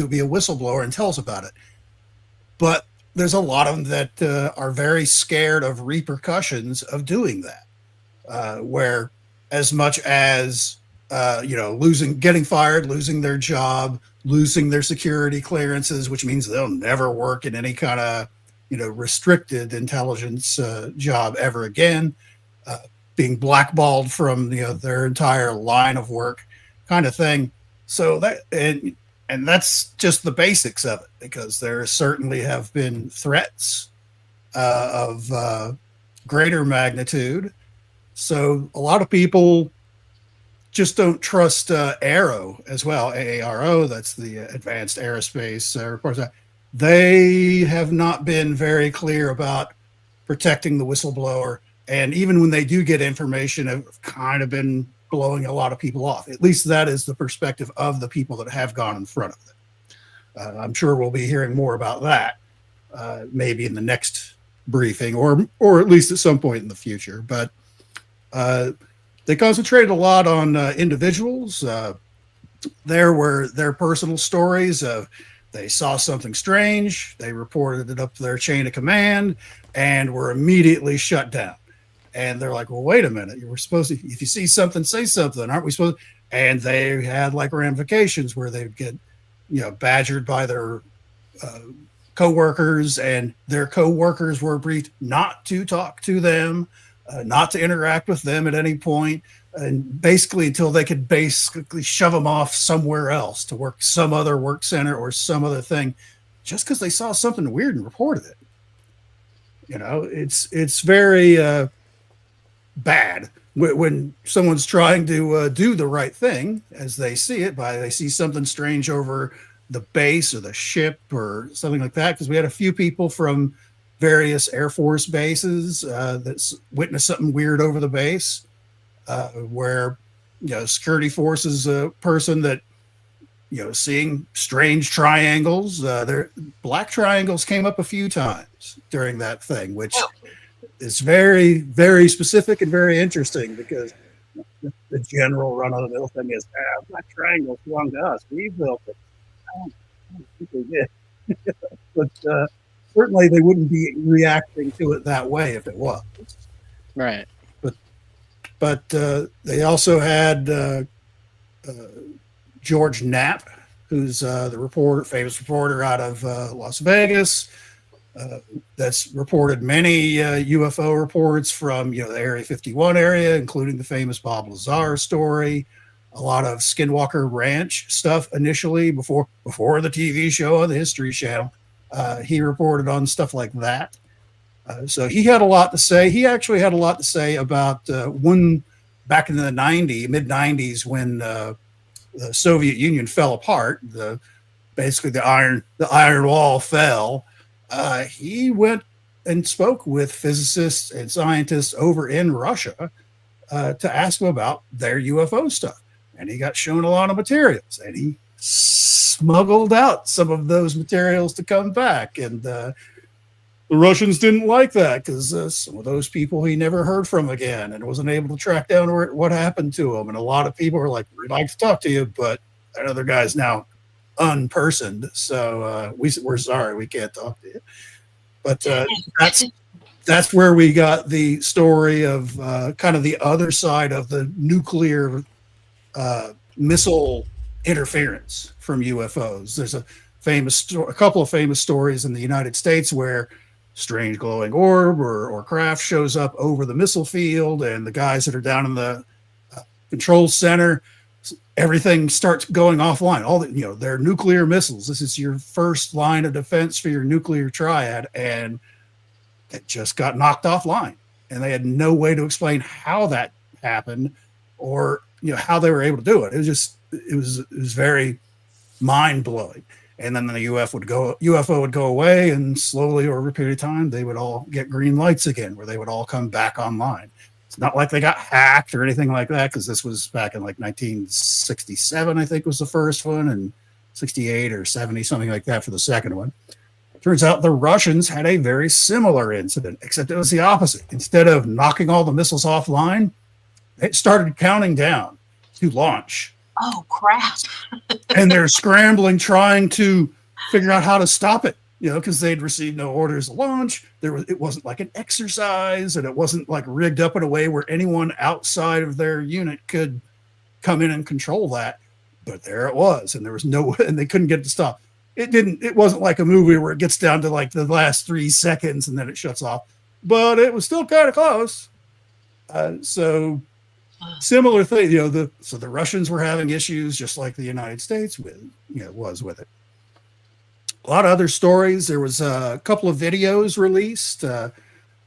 be a whistleblower and tell us about it. But there's a lot of them that are very scared of repercussions of doing that, where as much as getting fired, losing their job, losing their security clearances, which means they'll never work in any kind of restricted intelligence job ever again, being blackballed from their entire line of work, kind of thing. So that and that's just the basics of it, because there certainly have been threats of greater magnitude. So a lot of people just don't trust AARO as well. AARO, that's the Advanced Aerospace Reports. They have not been very clear about protecting the whistleblower. And even when they do get information, have kind of been blowing a lot of people off. At least that is the perspective of the people that have gone in front of them. I'm sure we'll be hearing more about that maybe in the next briefing, or at least at some point in the future. But they concentrated a lot on individuals. There were their personal stories of they saw something strange, they reported it up their chain of command, and were immediately shut down. And they're like, well, wait a minute. You were supposed to, if you see something, say something. Aren't we supposed to? And they had like ramifications where they'd get, badgered by their coworkers, and their coworkers were briefed not to talk to them, not to interact with them at any point, and basically until they could basically shove them off somewhere else to work some other work center or some other thing, just because they saw something weird and reported it. It's very bad when someone's trying to do the right thing as they see it, they see something strange over the base or the ship or something like that. Because we had a few people from various Air Force bases that witnessed something weird over the base, where security forces a person that seeing strange triangles. Their black triangles came up a few times during that thing, which is very, very specific and very interesting, because the general run-of-the-mill thing is, black triangles belong to us. We built it. I don't think they did. But certainly they wouldn't be reacting to it that way if it was. Right. But they also had George Knapp, who's the famous reporter out of Las Vegas, that's reported many UFO reports from the Area 51 area, including the famous Bob Lazar story, a lot of Skinwalker Ranch stuff initially before the TV show on the History Channel. He reported on stuff like that. So he had a lot to say. He actually had a lot to say about when back in the mid-90s, when the Soviet Union fell apart, basically the Iron Wall fell. He went and spoke with physicists and scientists over in Russia to ask them about their UFO stuff. And he got shown a lot of materials, and he smuggled out some of those materials to come back. And the Russians didn't like that, because some of those people he never heard from again and wasn't able to track down what happened to them. And a lot of people were like, we'd like to talk to you, but that other guy's now unpersoned, so we're sorry, we can't talk to you. But that's where we got the story of kind of the other side of the nuclear missile interference from UFOs. There's a couple of famous stories in the United States where strange glowing orb or craft shows up over the missile field, and the guys that are down in the control center, everything starts going offline. All they're nuclear missiles. This is your first line of defense for your nuclear triad, and it just got knocked offline, and they had no way to explain how that happened or how they were able to do it. It was very mind blowing. And then the UFO would go away, and slowly over a period of time, they would all get green lights again, where they would all come back online. It's not like they got hacked or anything like that, because this was back in like 1967, I think was the first one, and 68 or 70, something like that for the second one. Turns out the Russians had a very similar incident, except it was the opposite. Instead of knocking all the missiles offline, it started counting down to launch. Oh, crap. And they're scrambling, trying to figure out how to stop it, because they'd received no orders to launch. It wasn't like an exercise, and it wasn't like rigged up in a way where anyone outside of their unit could come in and control that. But there it was, and there was and they couldn't get it to stop. It wasn't like a movie where it gets down to like the last 3 seconds and then it shuts off, but it was still kind of close. So similar thing, so the Russians were having issues just like the United States was with it. A lot of other stories. There was a couple of videos released. I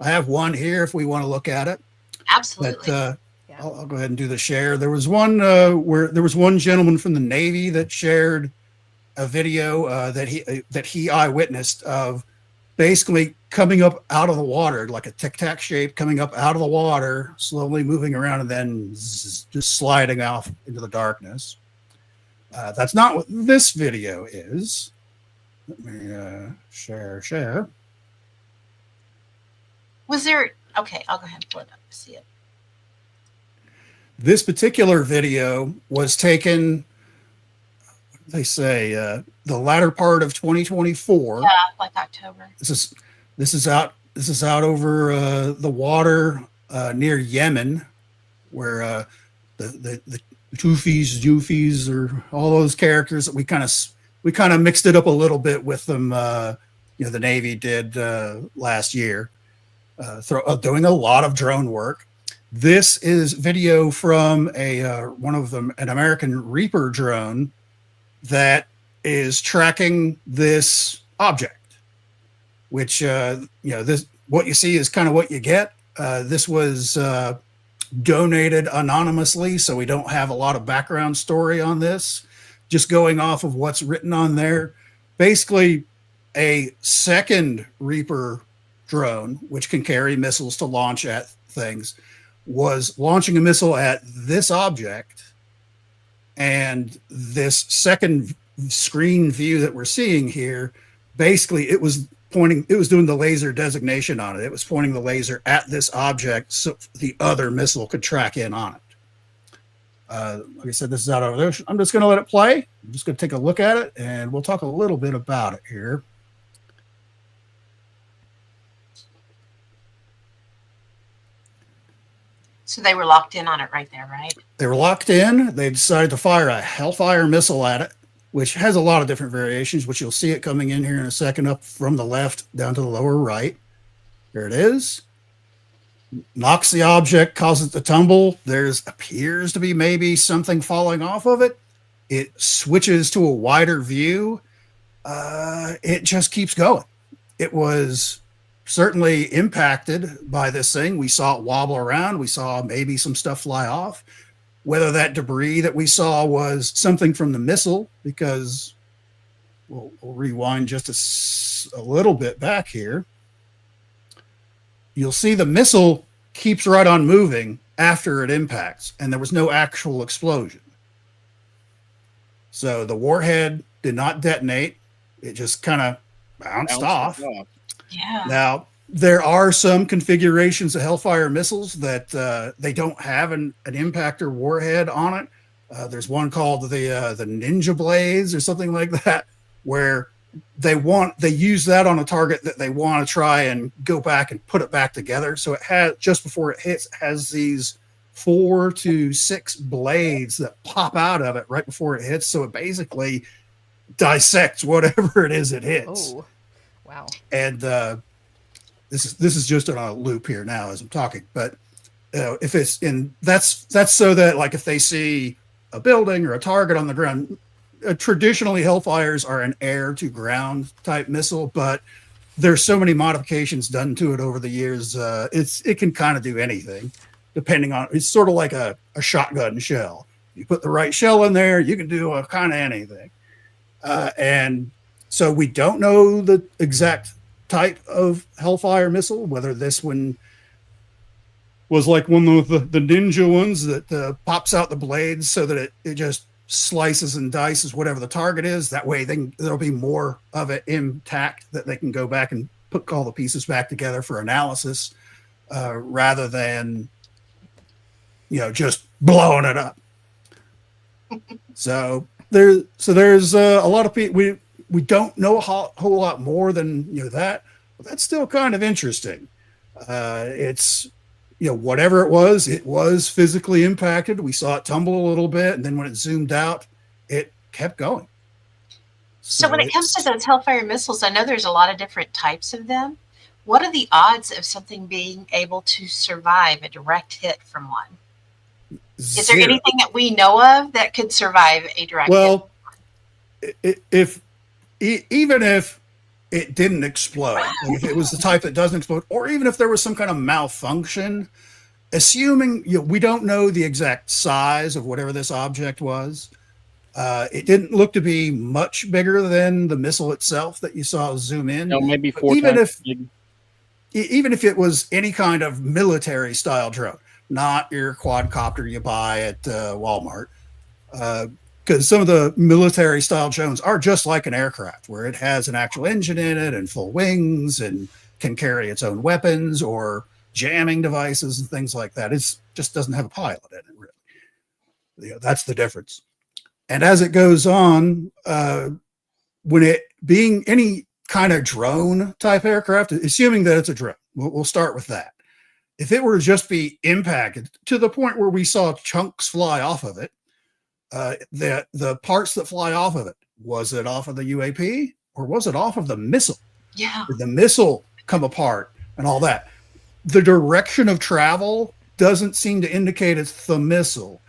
have one here if we want to look at it. Absolutely. But, I'll go ahead and do the share. There was one where there was one gentleman from the Navy that shared a video that he eyewitnessed of basically coming up out of the water, like a tic-tac shape, coming up out of the water, slowly moving around, and then just sliding off into the darkness. That's not what this video is. Let me share. Was there... Okay, I'll go ahead and pull it up to see it. This particular video was taken, they say, the latter part of 2024. Yeah, like October. This is out over the water near Yemen, where the Jufis, or all those characters that we kind of mixed it up a little bit with them. The Navy did last year, doing a lot of drone work. This is video from an American Reaper drone that is tracking this object, which this what you see is kind of what you get. This was donated anonymously, so we don't have a lot of background story on this. Just going off of what's written on there, basically a second Reaper drone, which can carry missiles to launch at things, was launching a missile at this object, and this second screen view that we're seeing here, basically it was doing the laser designation on it. It was pointing the laser at this object so the other missile could track in on it. Like I said, this is out over there. I'm just going to let it play. I'm just going to take a look at it, and we'll talk a little bit about it here. So they were locked in on it right there, right? They were locked in. They decided to fire a Hellfire missile at it, which has a lot of different variations, which you'll see it coming in here in a second, up from the left down to the lower right. There it is. Knocks the object, causes it to tumble. Appears to be maybe something falling off of it. It switches to a wider view. It just keeps going. It was certainly impacted by this thing. We saw it wobble around. We saw maybe some stuff fly off. Whether that debris that we saw was something from the missile, because we'll rewind just a little bit back here. You'll see the missile keeps right on moving after it impacts, and there was no actual explosion. So the warhead did not detonate. It just kind of bounced off. Yeah. Now, there are some configurations of Hellfire missiles that they don't have an impactor warhead on it. There's one called the Ninja Blades or something like that, where they use that on a target that they want to try and go back and put it back together. So it has, just before it hits, has these 4 to 6 blades that pop out of it right before it hits. So it basically dissects whatever it is it hits. Oh. Wow. And this is just on a loop here now as I'm talking, but if it's in, that's so that, like, if they see a building or a target on the ground, traditionally Hellfires are an air to ground type missile, but there's so many modifications done to it over the years. It can kind of do anything depending on, it's sort of like a shotgun shell. You put the right shell in there, you can do a kind of anything. And so we don't know the exact type of Hellfire missile, whether this one was like one of the ninja ones that pops out the blades so that it just slices and dices whatever the target is. That way there'll be more of it intact that they can go back and put all the pieces back together for analysis, rather than just blowing it up. There's a lot of people we don't know a whole lot more than that, but that's still kind of interesting. It's whatever it was physically impacted. We saw it tumble a little bit, and then when it zoomed out, it kept going. So when it comes to those Hellfire missiles, I know there's a lot of different types of them. What are the odds of something being able to survive a direct hit from one? Is there anything that we know of that could survive a direct hit? Well, even if it didn't explode, if it was the type that doesn't explode, or even if there was some kind of malfunction, assuming we don't know the exact size of whatever this object was, it didn't look to be much bigger than the missile itself that you saw zoom in. No, maybe four times. Even if it was any kind of military style drone, not your quadcopter you buy at Walmart, because some of the military style drones are just like an aircraft, where it has an actual engine in it and full wings and can carry its own weapons or jamming devices and things like that. It just doesn't have a pilot in it, really. That's the difference. And as it goes on, when it being any kind of drone type aircraft, assuming that it's a drone, we'll start with that. If it were to just be impacted to the point where we saw chunks fly off of it, the parts that fly off of it, was it off of the UAP or was it off of the missile? Yeah. Did the missile come apart and all that? The direction of travel doesn't seem to indicate it's the missile,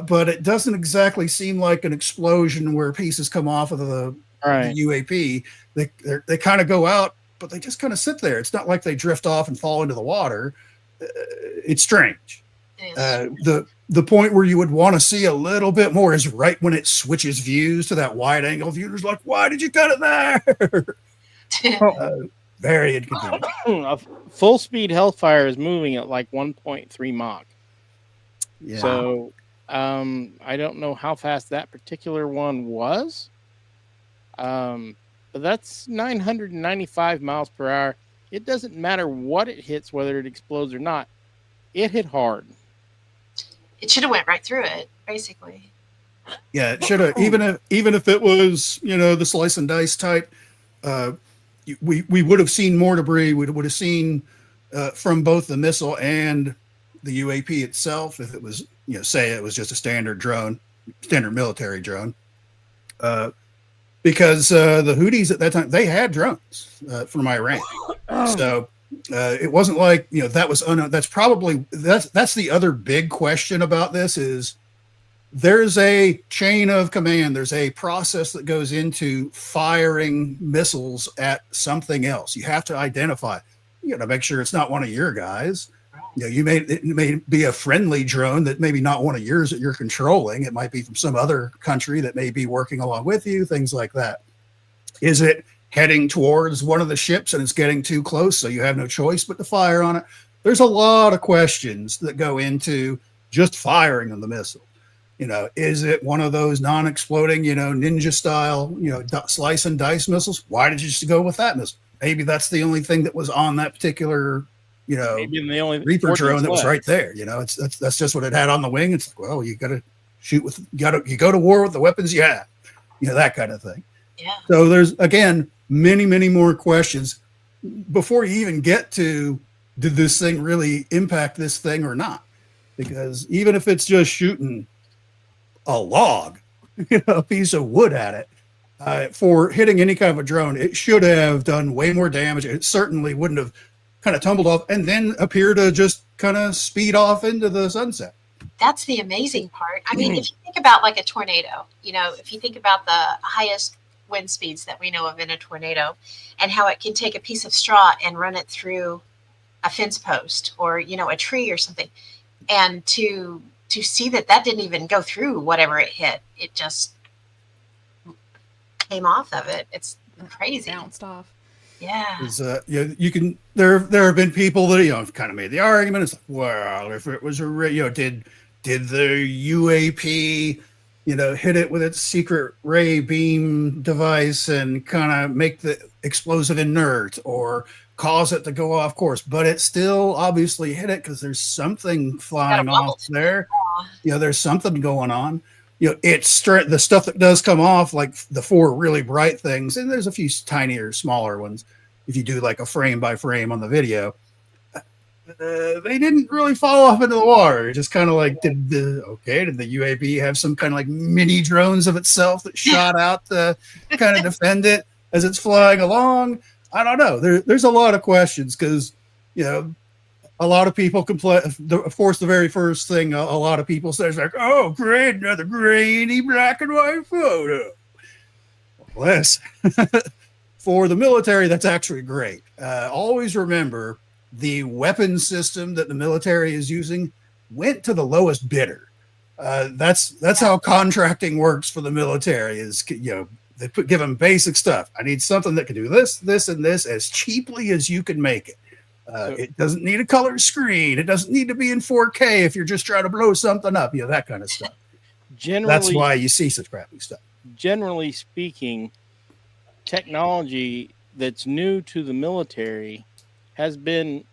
but it doesn't exactly seem like an explosion where pieces come off of the UAP. They kind of go out, but they just kind of sit there. It's not like they drift off and fall into the water. It's strange. The point where you would want to see a little bit more is right when it switches views to that wide angle view. It's like, why did you cut it there? Very inconvenient. A full speed Hellfire is moving at like 1.3 Mach. Yeah. So I don't know how fast that particular one was. But that's 995 miles per hour. It doesn't matter what it hits, whether it explodes or not. It hit hard. It should have went right through it, basically. Yeah, it should have. Even if it was, the slice and dice type, we would have seen more debris. We would have seen from both the missile and the UAP itself. If it was, say it was just a standard military drone. Because the Houthis at that time, they had drones from Iran. So it wasn't like, that was that's the other big question about this is there's a chain of command. There's a process that goes into firing missiles at something else. You have to identify, you got to make sure it's not one of your guys. It may be a friendly drone that maybe not one of yours that you're controlling. It might be from some other country that may be working along with you, things like that. Is it heading towards one of the ships and it's getting too close, so you have no choice but to fire on it? There's a lot of questions that go into just firing on the missile. Is it one of those non-exploding, ninja style, slice and dice missiles? Why did you just go with that missile? Maybe that's the only thing that was on that particular maybe the only Reaper drone that was right there. That's just what it had on the wing. It's like, well, you got to shoot with, you go to war with the weapons you have, that kind of thing. Yeah. So there's, again, many, many more questions before you even get to, did this thing really impact this thing or not? Because even if it's just shooting a log, a piece of wood at it, for hitting any kind of a drone, it should have done way more damage. It certainly wouldn't have kind of tumbled off and then appear to just kind of speed off into the sunset. That's the amazing part. I mean, if you think about like a tornado, if you think about the highest wind speeds that we know of in a tornado and how it can take a piece of straw and run it through a fence post or, a tree or something. And to see that didn't even go through whatever it hit, it just came off of it. It's crazy. Bounced off. Yeah. You can. There have been people that kind of made the argument. It's like, well, if it was did the UAP hit it with its secret ray beam device and kind of make the explosive inert or cause it to go off course? But it still obviously hit it because there's something flying off there. There's something going on. it's the stuff that does come off, like the 4 really bright things, and there's a few tinier, smaller ones. If you do like a frame by frame on the video, they didn't really fall off into the water. Just kind of like, did the UAV have some kind of like mini drones of itself that shot out to kind of defend it as it's flying along? I don't know. There's a lot of questions because, a lot of people complain. Of course, the very first thing a lot of people say is like, "Oh, great, another grainy black and white photo." Well, for the military, that's actually great. Always remember the weapon system that the military is using went to the lowest bidder. That's how contracting works for the military. Is they give them basic stuff. I need something that can do this, this, and this as cheaply as you can make it. It doesn't need a color screen. It doesn't need to be in 4K if you're just trying to blow something up, that kind of stuff. That's why you see such crappy stuff. Generally speaking, technology that's new to the military has been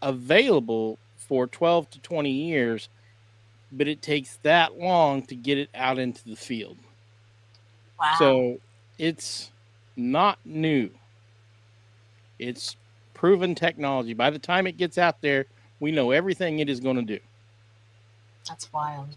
available for 12 to 20 years, but it takes that long to get it out into the field. Wow. So it's not new. It's proven technology. By the time it gets out there, we know everything it is going to do. That's wild.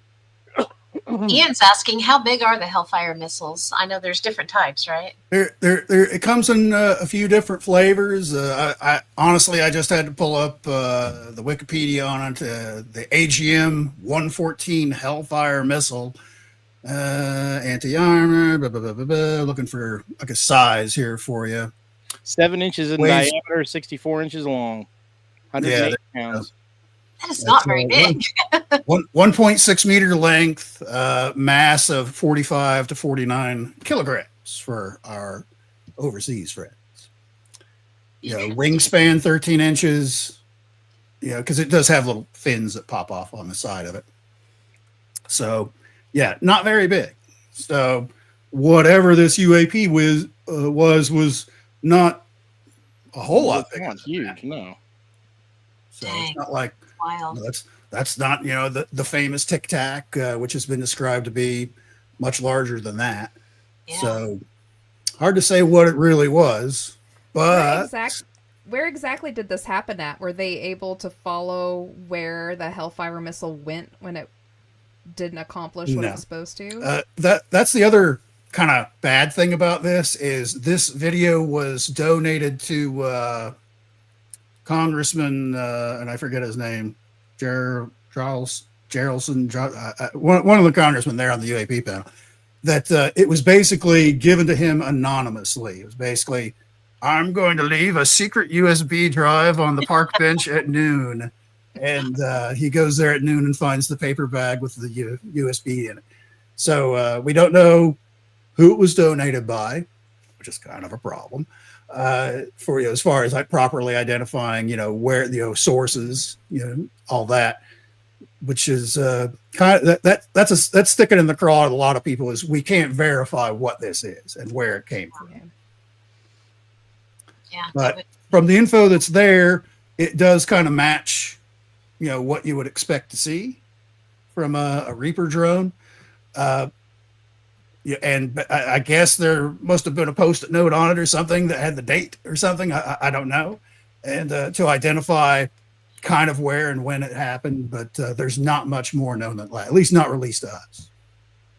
Ian's asking, how big are the Hellfire missiles? I know there's different types, right? It comes in a few different flavors. I honestly, I just had to pull up the Wikipedia on it. The AGM 114 Hellfire missile, anti-armor. Looking for like a size here for you. 7 inches in diameter, 64 inches long, 108 pounds. That is not very big. 1.6 meter length, mass of 45 to 49 kilograms for our overseas friends. Wingspan 13 inches. Because it does have little fins that pop off on the side of it. So, not very big. So, whatever this UAP was not a whole lot bigger. Not huge, no. So it's not like wild. That's not the famous Tic Tac, which has been described to be much larger than that. Yeah. So hard to say what it really was, but where exactly did this happen at? Were they able to follow where the Hellfire missile went when it didn't accomplish what it was supposed to? That's the other kind of bad thing about this is this video was donated to Congressman and I forget his name, Geraldson, one of the congressmen there on the UAP panel. That it was basically given to him anonymously. It was basically, I'm going to leave a secret USB drive on the park bench at noon, and he goes there at noon and finds the paper bag with the USB in it. So we don't know who it was donated by, which is kind of a problem for as far as properly identifying, where sources, all that, which is kind of that's sticking in the craw of a lot of people is we can't verify what this is and where it came from. Yeah. But from the info that's there, it does kind of match, what you would expect to see from a Reaper drone. And I guess there must have been a post-it note on it or something that had the date or something. I don't know. And to identify kind of where and when it happened, but there's not much more known than that, at least not released to us.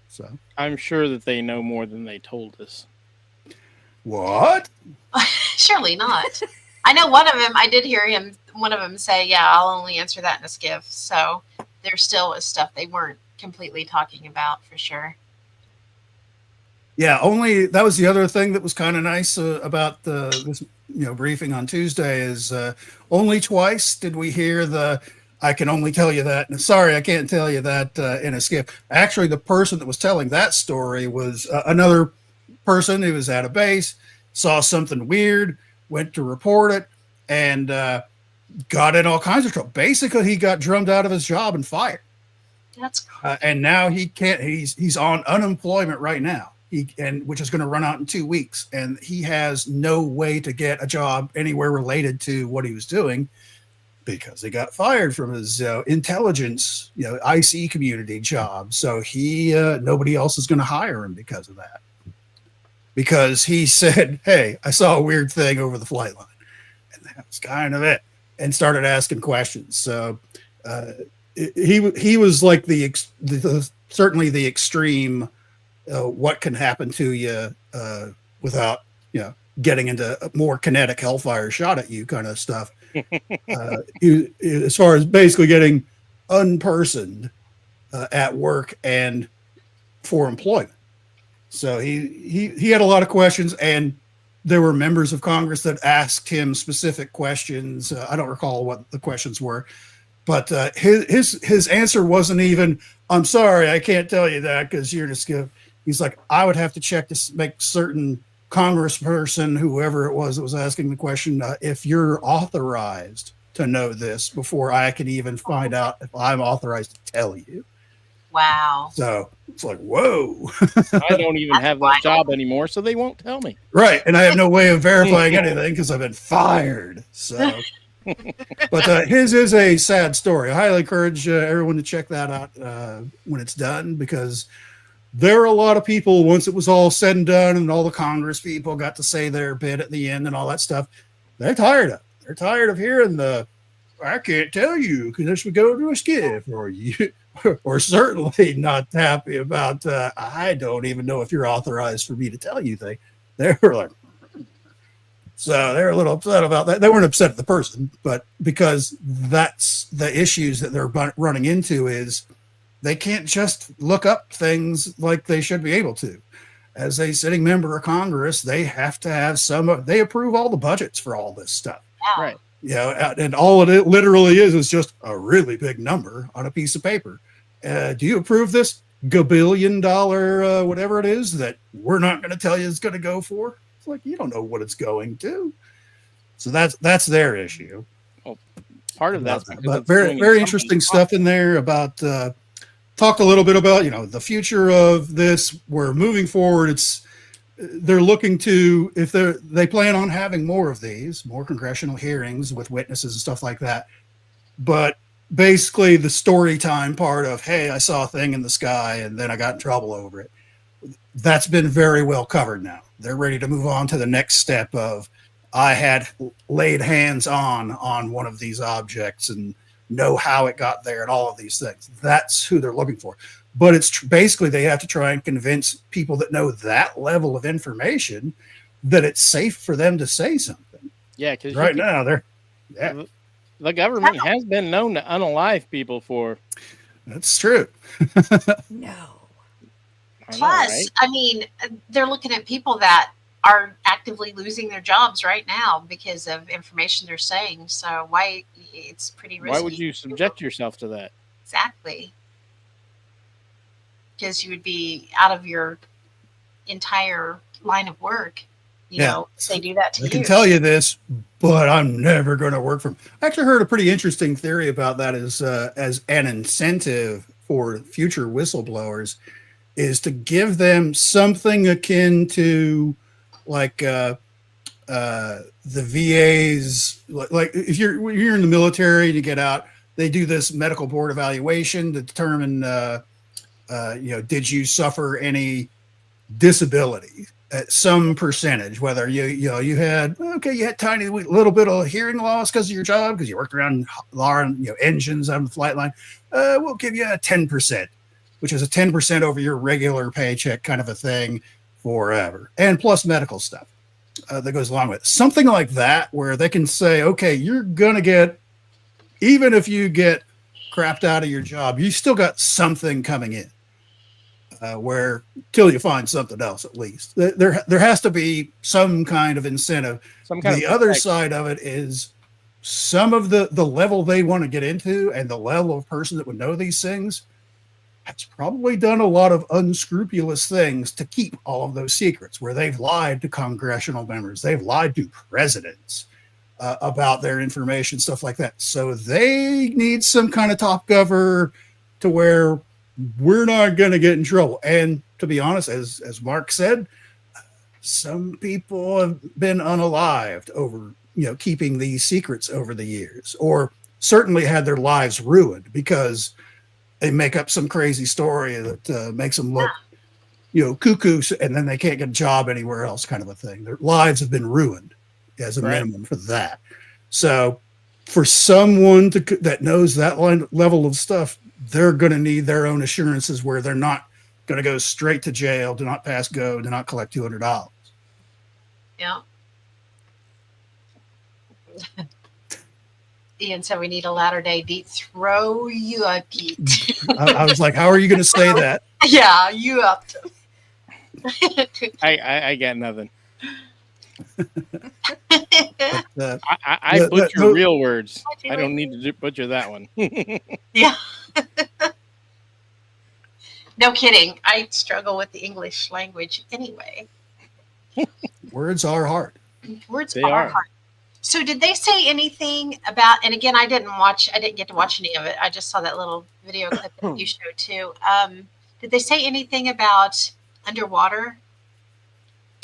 So I'm sure that they know more than they told us. What? Surely not. I know one of them, I did hear one of them say, I'll only answer that in a skiff. So there still was stuff they weren't completely talking about for sure. Yeah, that was the other thing that was kind of nice about this briefing on Tuesday is only twice did we hear I can only tell you that. Sorry, I can't tell you that in a skiff. Actually, the person that was telling that story was another person who was at a base, saw something weird, went to report it, and got in all kinds of trouble. Basically, he got drummed out of his job and fired. That's crazy. And now he can't. He's on unemployment right now. Which is going to run out in 2 weeks, and he has no way to get a job anywhere related to what he was doing because he got fired from his intelligence, IC community job. So he nobody else is going to hire him because of that. Because he said, "Hey, I saw a weird thing over the flight line," and that was kind of it. And started asking questions. So he was like certainly the extreme. What can happen to you without getting into a more kinetic hellfire shot at you kind of stuff. As far as basically getting unpersoned at work and for employment. So he had a lot of questions, and there were members of Congress that asked him specific questions. I don't recall what the questions were, but his answer wasn't even, "I'm sorry, I can't tell you that because you're just going." He's like, "I would have to check to make certain congressperson, whoever it was that was asking the question, if you're authorized to know this before I can even find out if I'm authorized to tell you." Wow. So it's like, whoa. I don't even have that job anymore, so they won't tell me. Right. And I have no way of verifying anything because I've been fired. So, but his is a sad story. I highly encourage everyone to check that out when it's done, because there are a lot of people, once it was all said and done and all the Congress people got to say their bit at the end and all that stuff, they're tired of it. They're tired of hearing "I can't tell you because we go to a skiff," or you, or certainly not happy about, "I don't even know if you're authorized for me to tell you things." They were like, so they're a little upset about that. They weren't upset at the person, but because that's the issues that they're running into is they can't just look up things like they should be able to. As a sitting member of Congress, they have to have they approve all the budgets for all this stuff. Wow. Right. And all it literally is just a really big number on a piece of paper. Do you approve this $1 billion, whatever it is that we're not going to tell you it's going to go for? It's like, you don't know what it's going to. So that's their issue. Well, part of that's but very, very interesting stuff in there about, talked a little bit about, the future of this. We're moving forward. They're looking to, if they plan on having more of these, more congressional hearings with witnesses and stuff like that. But basically the story time part of, "Hey, I saw a thing in the sky and then I got in trouble over it," that's been very well covered now. They're ready to move on to the next step of, "I had laid hands on one of these objects and know how it got there," and all of these things. That's who they're looking for. But it's basically they have to try and convince people that know that level of information that it's safe for them to say something. Yeah, because right now the government has been known to unalive people for. That's true. No. Plus, I mean, they're looking at people that are actively losing their jobs right now because of information they're saying. So it's pretty risky. Why would you subject yourself to that? Exactly. Because you would be out of your entire line of work. If they do that to you. I can tell you this, but I'm never going to work for them. I actually heard a pretty interesting theory about that as an incentive for future whistleblowers is to give them something akin to like the VA's, like if you're in the military and you get out, they do this medical board evaluation to determine, did you suffer any disability at some percentage, whether you had tiny little bit of hearing loss because of your job, because you worked around engines on the flight line. We'll give you a 10%, which is a 10% over your regular paycheck kind of a thing forever. And plus medical stuff that goes along with it. Something like that, where they can say, okay, you're going to get, even if you get crapped out of your job, you still got something coming in. Where till you find something else, at least there has to be some kind of incentive. The other side of it is some of the level they want to get into and the level of person that would know these things has probably done a lot of unscrupulous things to keep all of those secrets, where they've lied to congressional members, they've lied to presidents about their information, stuff like that. So they need some kind of top cover to where we're not going to get in trouble. And to be honest, as Mark said, some people have been unalived over, keeping these secrets over the years, or certainly had their lives ruined because they make up some crazy story that makes them look, cuckoo, and then they can't get a job anywhere else, kind of a thing. Their lives have been ruined as a minimum for that. So for someone that knows that level of stuff, they're going to need their own assurances where they're not going to go straight to jail, do not pass go, do not collect $200. Yeah. Ian said we need a latter-day Deet. Throw you a Pete. I was like, how are you going to say that? Yeah, you up to. I got nothing. But, I butcher real words. I don't need to butcher that one. Yeah. No kidding. I struggle with the English language anyway. words are hard. Words They are are. hard. So did they say anything about, and again, I didn't get to watch any of it. I just saw that little video clip that you showed too. Did they say anything about underwater?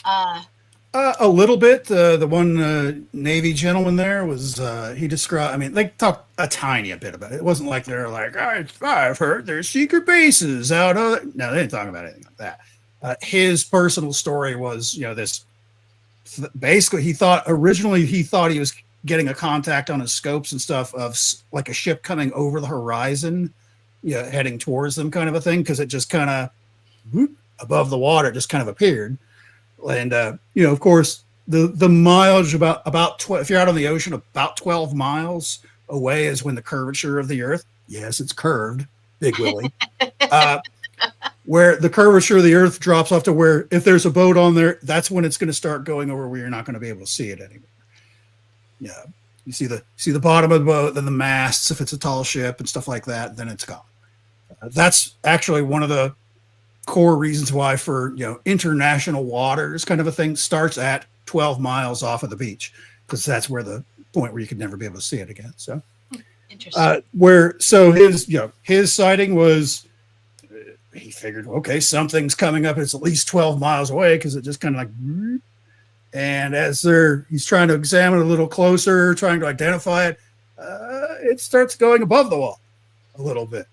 A little bit. The one Navy gentleman there was, he described, I mean, they talked a tiny bit about it. It wasn't like they're like, I've heard there's secret bases out of. No, they didn't talk about anything like that. His personal story was, this. Basically, he thought he was getting a contact on his scopes and stuff of like a ship coming over the horizon, heading towards them, kind of a thing, because it just kind of above the water just kind of appeared. And of course, the mileage about 12, if you're out on the ocean, about 12 miles away is when the curvature of the Earth. Yes, it's curved, Big Willie. Where the curvature of the Earth drops off to where if there's a boat on there, that's when it's going to start going over where you're not going to be able to see it anymore. Yeah, you see the bottom of the boat, then the masts if it's a tall ship and stuff like that, then it's gone. That's actually one of the core reasons why for international waters kind of a thing starts at 12 miles off of the beach, because that's where the point where you could never be able to see it again. So interesting. His sighting was, he figured, okay, something's coming up. It's at least 12 miles away because it just kind of like, and as he's trying to examine it a little closer, trying to identify it, it starts going above the wall a little bit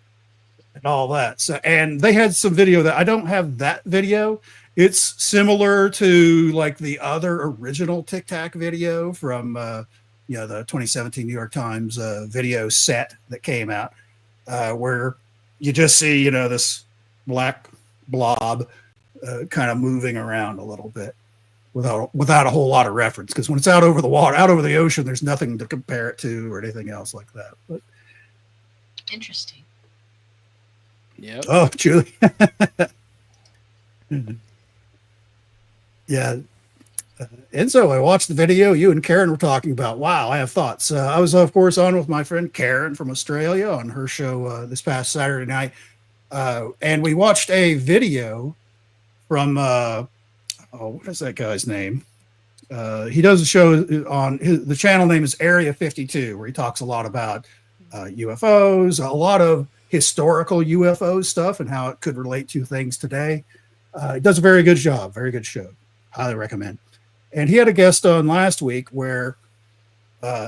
and all that. So, and they had some video that I don't have that video. It's similar to like the other original Tic Tac video from, the 2017 New York Times video set that came out, where you just see, this black blob kind of moving around a little bit without a whole lot of reference, because when it's out over the water, out over the ocean, there's nothing to compare it to or anything else like that. But interesting. Yeah. Oh, Julie. Yeah. And so I watched the video you and Karen were talking about. Wow, I have thoughts. I was, of course, on with my friend Karen from Australia on her show this past Saturday night. And we watched a video from, what is that guy's name? He does a show on the channel name is Area 52, where he talks a lot about UFOs, a lot of historical UFO stuff and how it could relate to things today. He does a very good job, very good show. Highly recommend. And he had a guest on last week where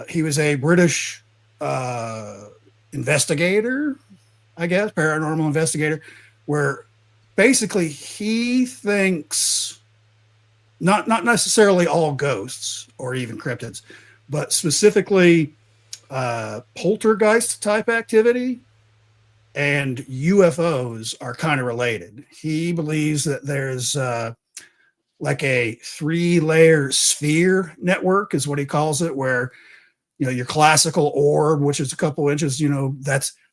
he was a British investigator, I guess, paranormal investigator, where basically he thinks not necessarily all ghosts or even cryptids, but specifically poltergeist type activity and UFOs are kind of related. He believes that there's like a 3-layer sphere network is what he calls it, where, your classical orb, which is a couple inches,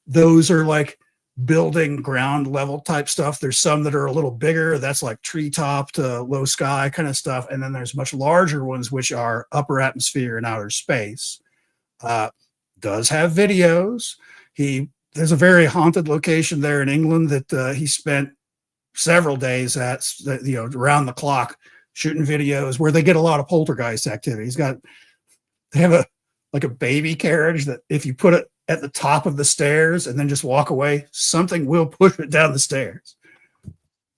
those are like building ground level type stuff. There's some that are a little bigger. That's like treetop to low sky kind of stuff. And then there's much larger ones, which are upper atmosphere and outer space. Does have videos. There's a very haunted location there in England that he spent several days at, around the clock shooting videos where they get a lot of poltergeist activity. They have a baby carriage that if you put it at the top of the stairs and then just walk away, something will push it down the stairs.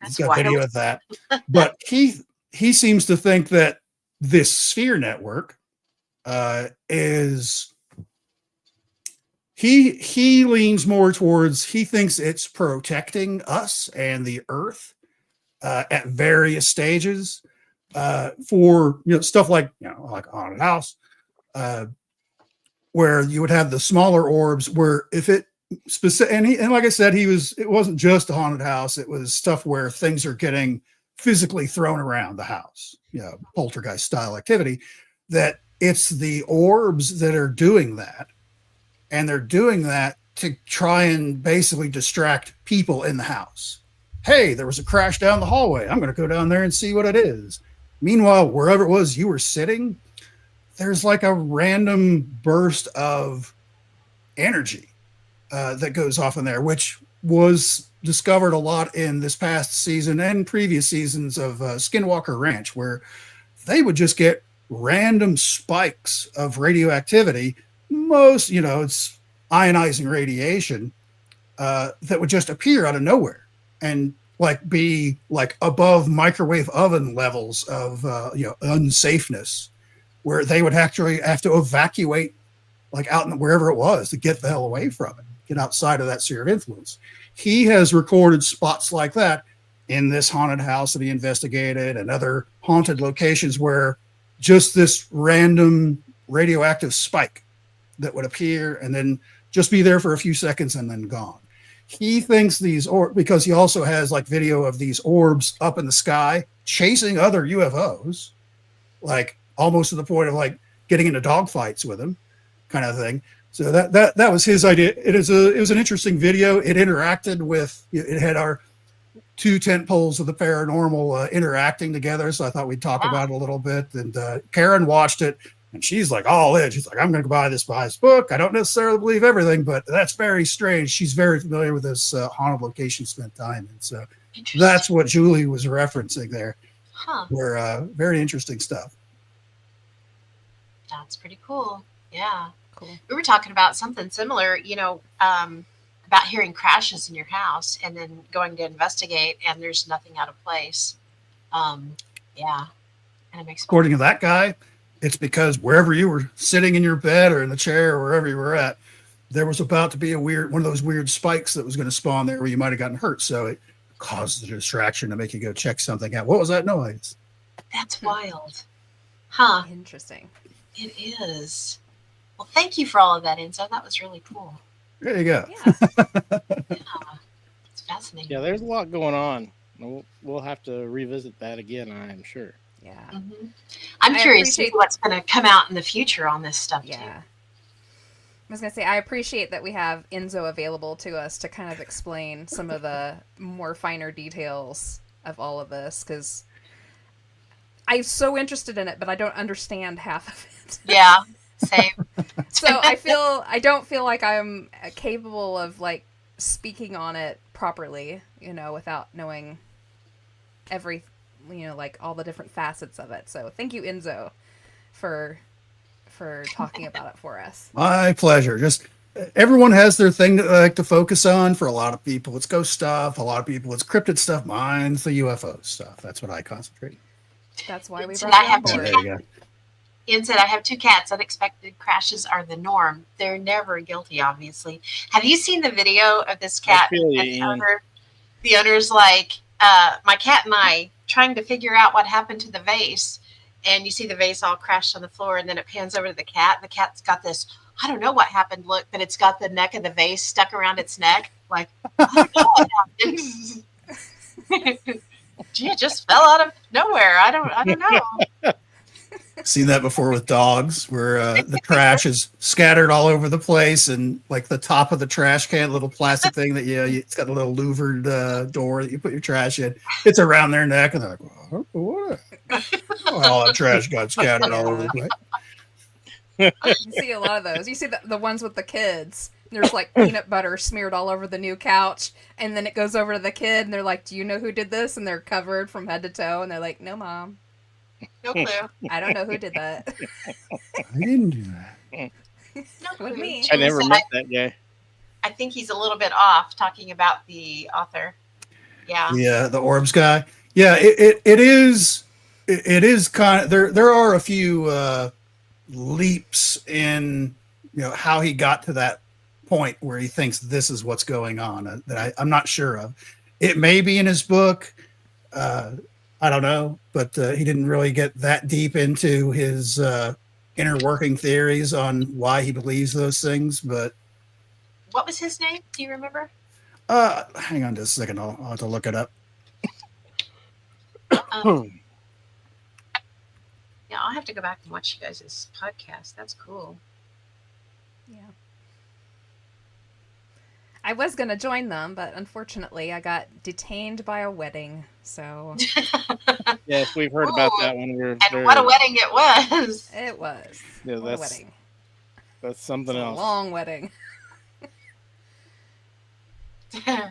He's got video of that. But he seems to think that this sphere network is he leans more towards, he thinks it's protecting us and the earth at various stages for stuff like like haunted house, where you would have the smaller orbs where if it specific and like I said, it wasn't just a haunted house, it was stuff where things are getting physically thrown around the house, poltergeist style activity, that it's the orbs that are doing that. And they're doing that to try and basically distract people in the house. Hey, there was a crash down the hallway. I'm going to go down there and see what it is. Meanwhile, wherever it was you were sitting, there's like a random burst of energy that goes off in there, which was discovered a lot in this past season and previous seasons of Skinwalker Ranch, where they would just get random spikes of radioactivity. Most, it's ionizing radiation that would just appear out of nowhere and be above microwave oven levels of unsafeness, where they would actually have to evacuate out in wherever it was to get the hell away from it, get outside of that sphere of influence. He has recorded spots like that in this haunted house that he investigated and other haunted locations where just this random radioactive spike that would appear and then just be there for a few seconds and then gone. He thinks because he also has video of these orbs up in the sky chasing other UFOs, almost to the point of getting into dogfights with them, kind of thing. So that was his idea. It was an interesting video. It interacted with, it had our two tent poles of the paranormal interacting together. So I thought we'd talk about it a little bit. And Karen watched it. And she's all in. She's I'm going to buy this book. I don't necessarily believe everything, but that's very strange. She's very familiar with this haunted location spent time in. So that's what Julie was referencing there. Huh. Where very interesting stuff. That's pretty cool. Yeah. Cool. We were talking about something similar, about hearing crashes in your house and then going to investigate and there's nothing out of place. Yeah. And it makes According to that guy, it's because wherever you were sitting in your bed or in the chair or wherever you were at, there was about to be one of those weird spikes that was going to spawn there where you might have gotten hurt. So it caused the distraction to make you go check something out. What was that noise? That's wild. Huh. Interesting. It is. Well, thank you for all of that info. That was really cool. There you go. Yeah. Yeah. It's fascinating. Yeah, there's a lot going on. We'll have to revisit that again, I'm sure. Yeah. Mm-hmm. I'm curious to see what's going to come out in the future on this stuff, too. I was going to say, I appreciate that we have Enzo available to us to kind of explain some of the more finer details of all of this, because I'm so interested in it, but I don't understand half of it. Yeah, same. So I don't feel like I'm capable of speaking on it properly, without knowing all the different facets of it. So thank you, Enzo, for talking about it for us. My pleasure. Just everyone has their thing that they like to focus on. For a lot of people, it's ghost stuff. A lot of people, it's cryptid stuff. Mine's the UFO stuff. That's what I concentrate. That's why we So brought I you have on two board. There you go. Ian said, I have two cats. Unexpected crashes are the norm. They're never guilty, obviously. Have you seen the video of this cat? I feel you, And Ian. the owner's my cat and I trying to figure out what happened to the vase. And you see the vase all crashed on the floor, and then it pans over to the cat. And the cat's got this, I don't know what happened, look, but it's got the neck of the vase stuck around its neck. I don't know what happened. Gee, it just fell out of nowhere. I don't know. Seen that before with dogs, where the trash is scattered all over the place, and the top of the trash can, little plastic thing that it's got a little louvered door that you put your trash in. It's around their neck, and they're like, "What?" All the trash got scattered all over the place. You see a lot of those. You see the ones with the kids. There's peanut butter smeared all over the new couch, and then it goes over to the kid, and they're like, "Do you know who did this?" And they're covered from head to toe, and they're like, "No, Mom. No clue. I don't know who did that." I didn't do that. No With clue. me. I never Julie said, met that guy. I think he's a little bit off talking about the author. Yeah. Yeah, the orbs guy. Yeah, it is kind of there are a few leaps in how he got to that point where he thinks this is what's going on that I'm not sure of. It may be in his book. I don't know, but he didn't really get that deep into his inner working theories on why he believes those things. But What was his name? Do you remember? hang on just a second. I'll have to look it up. Yeah, I'll have to go back and watch you guys' podcast. That's cool. Yeah. I was going to join them, but unfortunately I got detained by a wedding. So Yes, we've heard about Ooh, that one. And what a wedding it was. it was. Yeah, What a wedding. That's something It's a else. long wedding.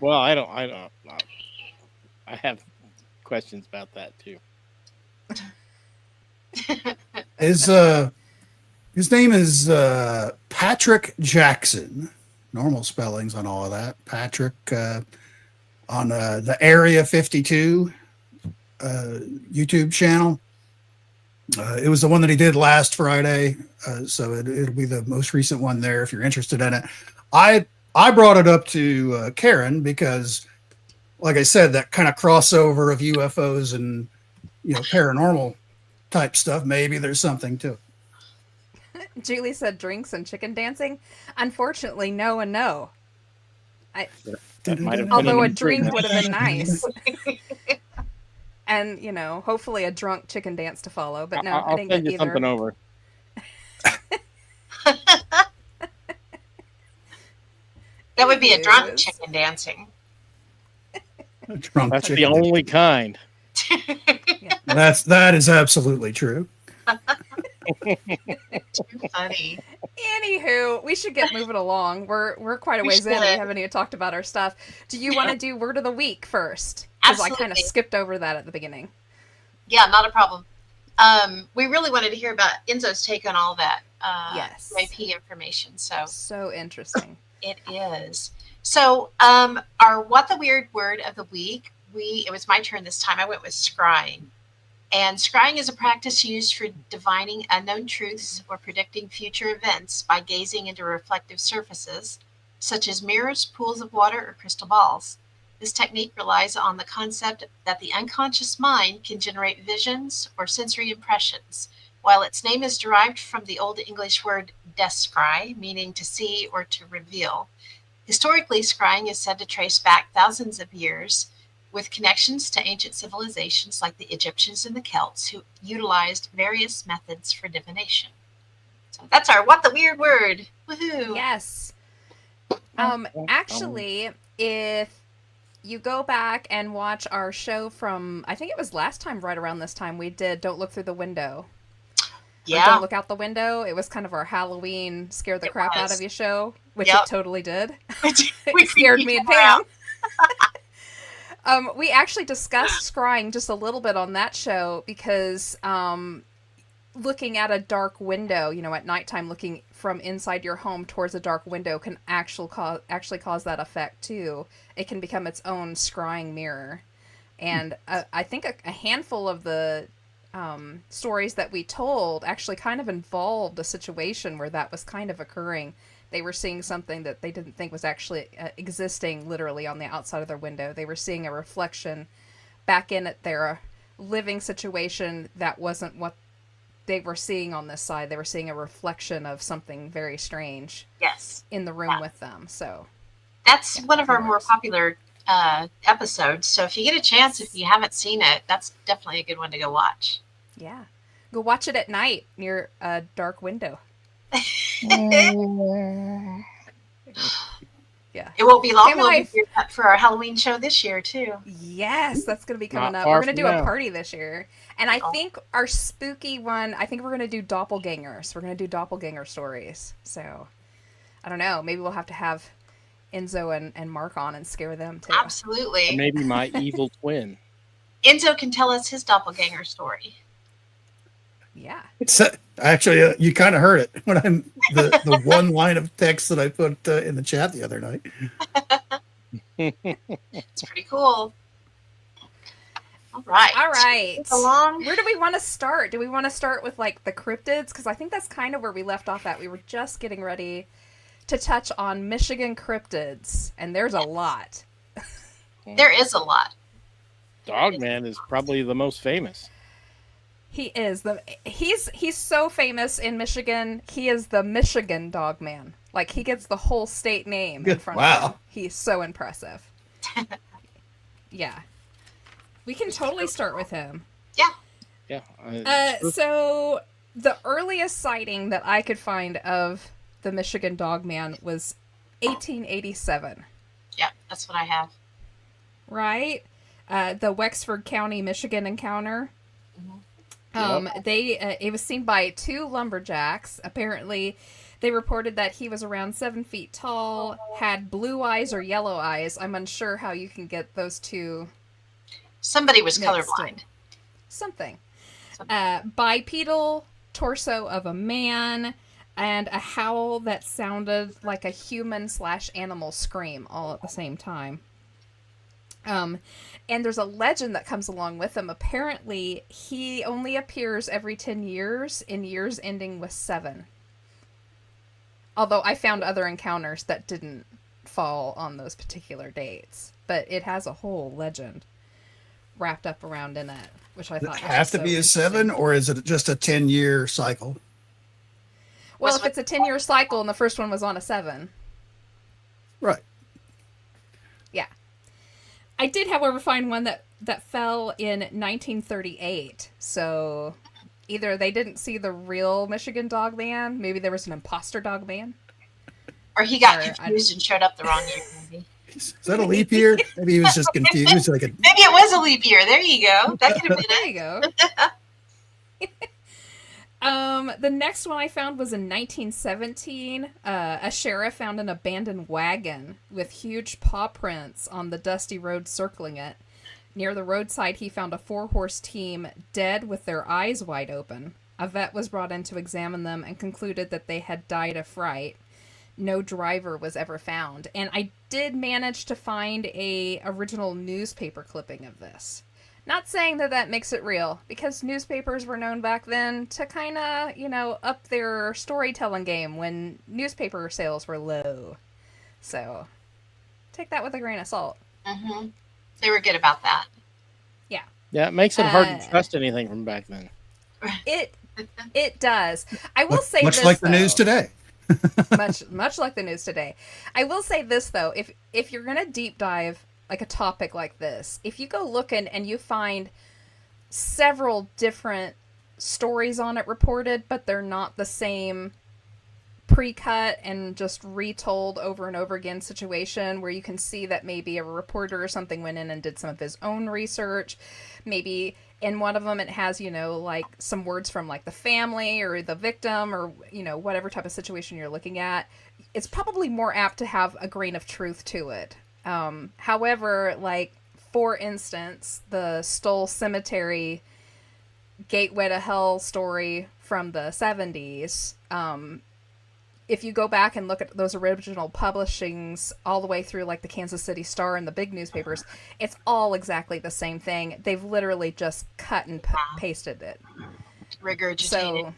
Well, I don't. I have questions about that too. His name is Patrick Jackson. Normal spellings on all of that. Patrick on the Area 52 YouTube channel. It was the one that he did last Friday, so it'll be the most recent one there if you're interested in it. I brought it up to Karen because, like I said, that kind of crossover of UFOs and paranormal type stuff. Maybe there's something to it. Julie said drinks and chicken dancing. Unfortunately, no and no. That might have been Although a an drink improvement. would have been nice. And, hopefully a drunk chicken dance to follow. But no, I I'll didn't send get you either. something over. That would be a drunk Yes. chicken dancing. Drunk That's the chicken. only kind. That is absolutely true. Too funny. Anywho, we should get moving along. We're quite a We ways in. We should. haven't even talked about our stuff. Do you want to do word of the week first? Because I kind of Absolutely. skipped over that at the beginning. Yeah, not a problem. We really wanted to hear about Enzo's take on all that Yes. UAP information. So So interesting. it is. So our what the weird word of the week, it was my turn this time. I went with scrying. And scrying is a practice used for divining unknown truths or predicting future events by gazing into reflective surfaces, such as mirrors, pools of water, or crystal balls. This technique relies on the concept that the unconscious mind can generate visions or sensory impressions. While its name is derived from the Old English word descry, meaning to see or to reveal. Historically, scrying is said to trace back thousands of years, with connections to ancient civilizations like the Egyptians and the Celts, who utilized various methods for divination. So that's our what the weird word. Woohoo! Yes. Actually, if you go back and watch our show from, I think it was last time, right around this time, we did Don't Look Through the Window. Or Yeah. Don't Look Out the Window. It was kind of our Halloween scare the It crap out was. of you show, which Yep. it totally did. We It scared me and freaked out. Pam. We actually discussed scrying just a little bit on that show because looking at a dark window, at nighttime, looking from inside your home towards a dark window can actually cause that effect too. It can become its own scrying mirror. And I think a handful of the stories that we told actually kind of involved a situation where that was kind of occurring. They were seeing something that they didn't think was actually existing literally on the outside of their window. They were seeing a reflection back in at their living situation that wasn't what they were seeing on this side. They were seeing a reflection of something very strange Yes. in the room with them. So That's Yeah, one of our that more works. popular episodes. So if you get a chance, if you haven't seen it, that's definitely a good one to go watch. yeah, go watch it at night near a dark window. Yeah. It won't be long. Sam and We'll I- be here for our Halloween show this year too. Yes, that's going to be coming Not up. far We're going to from do a now. party this year. And I Oh. think our spooky one, I think we're going to do doppelgangers. We're going to do doppelganger stories. So, I don't know. Maybe we'll have to have Enzo and Mark on and scare them too. Or Absolutely. maybe my evil twin. Enzo can tell us his doppelganger story. Yeah. It's actually you kind of heard it when I'm the one line of text that I put in the chat the other night. It's pretty cool. All right. All right. Move along. Where do we want to start? Do we want to start with like the cryptids? Because I think that's kind of where we left off at. We were just getting ready to touch on Michigan cryptids, and there's a lot. There is a lot. Dogman is probably the most famous. He is he's so famous in Michigan. He is the Michigan Dogman. Like, he gets the whole state name in front of him. He's so impressive. Yeah. We can totally start with him. Yeah. So the earliest sighting that I could find of the Michigan Dogman was 1887. Yeah, that's what I have. Right? The Wexford County, Michigan encounter. It was seen by two lumberjacks. Apparently, they reported that he was around 7 feet tall, had blue eyes or yellow eyes. I'm unsure how you can get those two. Somebody was mixed colorblind. in. Something. Bipedal torso of a man, and a howl that sounded like a human/animal scream all at the same time. And there's a legend that comes along with him. Apparently, he only appears every 10 years, in years ending with 7. Although I found other encounters that didn't fall on those particular dates. But it has a whole legend wrapped up around in it, which I Does thought it was have to so be a interesting. 7, or is it just a 10-year cycle? Well, if it's a 10-year cycle and the first one was on a 7. Right. Yeah. I did, however, find one that fell in 1938. So either they didn't see the real Michigan Dogman, maybe there was an imposter Dogman. Or he got confused and showed up the wrong year, maybe. Is that a leap year? Maybe he was just confused. Maybe it was a leap year. There you go. That could have been There it. you go. The next one I found was in 1917. A sheriff found an abandoned wagon with huge paw prints on the dusty road circling it. Near the roadside, he found a 4-horse team dead with their eyes wide open. A vet was brought in to examine them and concluded that they had died of fright. No driver was ever found. And I did manage to find a original newspaper clipping of this. Not saying that that makes it real, because newspapers were known back then to kind of, up their storytelling game when newspaper sales were low. So, take that with a grain of salt. Mm-hmm. They were good about that. Yeah. Yeah, it makes it hard to trust anything from back then. It does. I will say much this, like the though. news today. much like the news today. I will say this, though. If you're going to deep dive like a topic like this, if you go looking and you find several different stories on it reported, but they're not the same pre-cut and just retold over and over again situation, where you can see that maybe a reporter or something went in and did some of his own research, maybe in one of them it has, like some words from like the family or the victim or, whatever type of situation you're looking at, it's probably more apt to have a grain of truth to it. However, like, for instance, the Stoll Cemetery Gateway to Hell story from the 70s, if you go back and look at those original publishings all the way through like the Kansas City Star and the big newspapers, it's all exactly the same thing. They've literally just cut and pasted it. Regurgitated. So,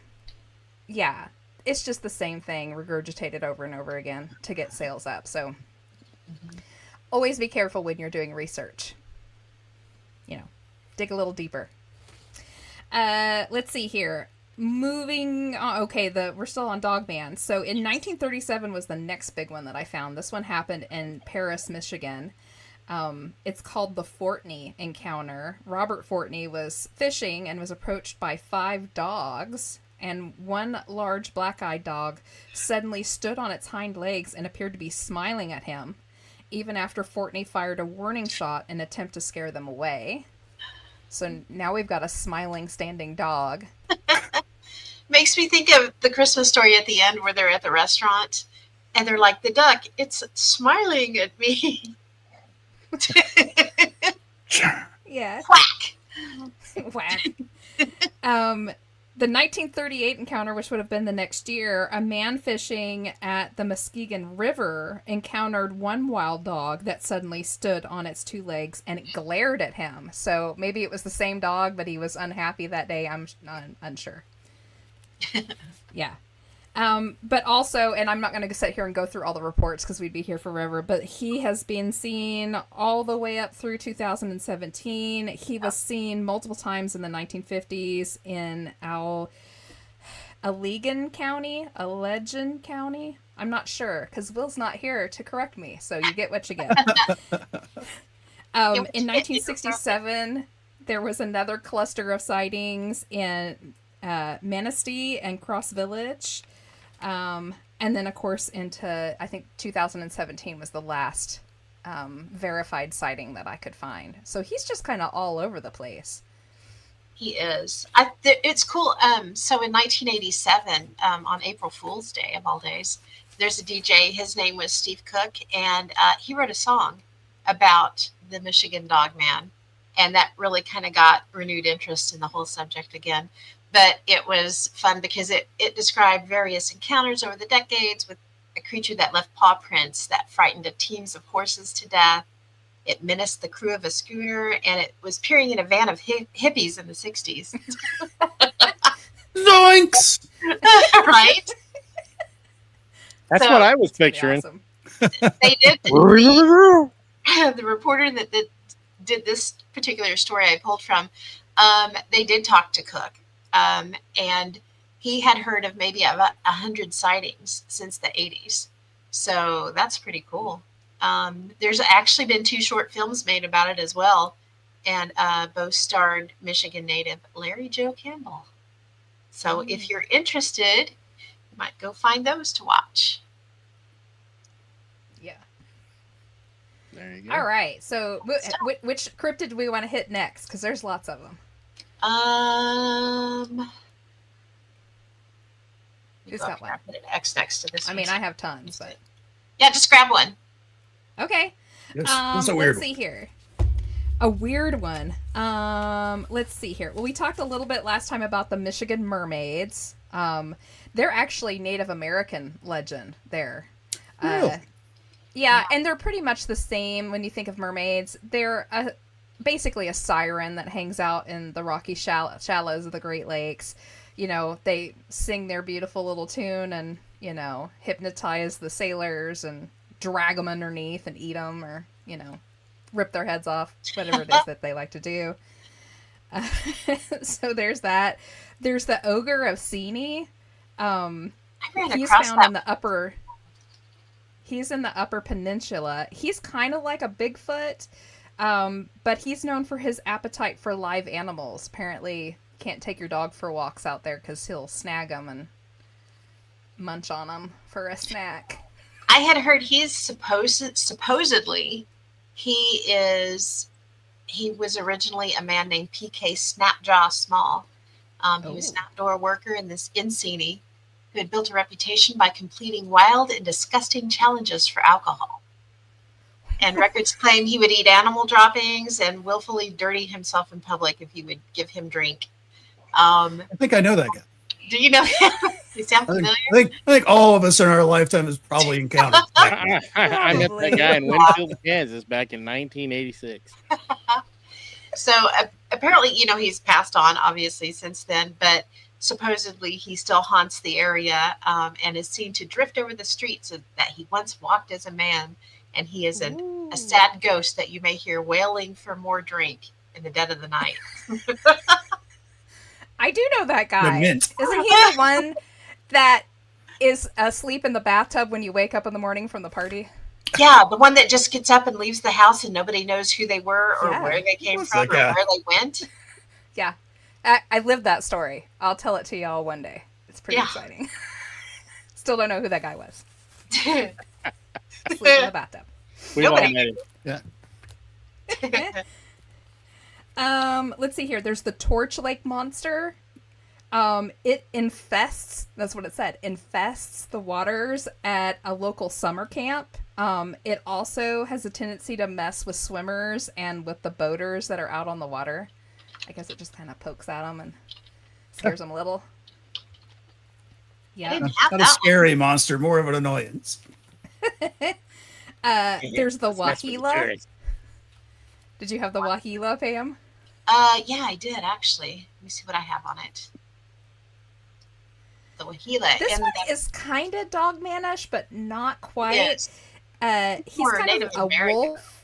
yeah, it's just the same thing regurgitated over and over again to get sales up. So, always be careful when you're doing research. Dig a little deeper. Let's see here. Moving on. Okay, we're still on Dogman. So in 1937 was the next big one that I found. This one happened in Paris, Michigan. It's called the Fortney encounter. Robert Fortney was fishing and was approached by 5 dogs, and one large black-eyed dog suddenly stood on its hind legs and appeared to be smiling at him, even after Fortney fired a warning shot in an attempt to scare them away. So now we've got a smiling, standing dog. Makes me think of the Christmas story at the end where they're at the restaurant and they're like, the duck, it's smiling at me. Yeah. Whack. Whack. The 1938 encounter, which would have been the next year, a man fishing at the Muskegon River encountered one wild dog that suddenly stood on its 2 legs and it glared at him. So maybe it was the same dog, but he was unhappy that day. I'm unsure. Yeah. But also, and I'm not going to sit here and go through all the reports because we'd be here forever, but he has been seen all the way up through 2017. He was seen multiple times in the 1950s in Allegan County. I'm not sure because Will's not here to correct me, so you get what you get. In 1967, there was another cluster of sightings in Manistee and Cross Village. And then, of course, into, I think, 2017 was the last verified sighting that I could find. So he's just kind of all over the place. He is. It's cool. So in 1987, on April Fool's Day, of all days, there's a DJ. His name was Steve Cook, and he wrote a song about the Michigan Dog Man. And that really kind of got renewed interest in the whole subject again. But it was fun because it described various encounters over the decades with a creature that left paw prints that frightened teams of horses to death. It menaced the crew of a scooter, and it was peering in a van of hippies in the 60s. Zoinks! Right? That's So- what I was picturing. Awesome. They did. The reporter that did this particular story I pulled from, they did talk to Cook. And he had heard of maybe about 100 sightings since the 80s. So that's pretty cool. There's actually been 2 short films made about it as well. And both starred Michigan native Larry Joe Campbell. So if you're interested, you might go find those to watch. Yeah. There you go. All right. So which cryptid do we want to hit next? Because there's lots of them. Who's got one? Put an X next to this. I mean, I have tons, but yeah, just grab one. okay. Yes, that's a weird Let's see here. A weird one. Let's see here. Well, we talked a little bit last time about the Michigan mermaids. They're actually Native American legend there. Really? Yeah, and they're pretty much the same when you think of mermaids. They're basically a siren that hangs out in the rocky shallows of the Great Lakes. You know, they sing their beautiful little tune and, you know, hypnotize the sailors and drag them underneath and eat them or, you know, rip their heads off, whatever it is that they like to do. So there's that. There's the ogre of Seney. I ran He's across found that. in the upper. He's in the Upper Peninsula. He's kind of like a Bigfoot, but he's known for his appetite for live animals. Apparently, can't take your dog for walks out there because he'll snag them and munch on them for a snack. I had heard he's supposedly he was originally a man named P.K. Snapjaw Small. He was an outdoor worker in Seney who had built a reputation by completing wild and disgusting challenges for alcohol. And records claim he would eat animal droppings and willfully dirty himself in public if you would give him drink. I think I know that guy. Do you know him? You sound I familiar? think all of us in our lifetime has probably encountered that. I met that guy in Winfield, Kansas back in 1986. So apparently, you know, he's passed on, obviously, since then, but supposedly he still haunts the area and is seen to drift over the streets that he once walked as a man. And he is a sad ghost that you may hear wailing for more drink in the dead of the night. I do know that guy. The mint. Isn't he the one that is asleep in the bathtub when you wake up in the morning from the party? Yeah, the one that just gets up and leaves the house and nobody knows who they were or Yeah. where they came Who's from that or guy? where they went. Yeah. I lived that story. I'll tell it to y'all one day. It's pretty Yeah. exciting. Still don't know who that guy was. Asleep in the bathtub. We've all Nobody- met him. Let's see here. There's the Torch Lake monster. It infests, that's what it said, infests the waters at a local summer camp. It also has a tendency to mess with swimmers and with the boaters that are out on the water. I guess it just kind of pokes at them and scares them a little. Yeah. didn't Not have a that one. scary monster, more of an annoyance. There's the Mess with the Wahila. tourists. Did you have the Wahila, Pam? Yeah, I did actually. Let me see what I have on it. the Wahila. This and one is kind of dogmanish, but not quite. Yes. He's More kind Native of a American. wolf.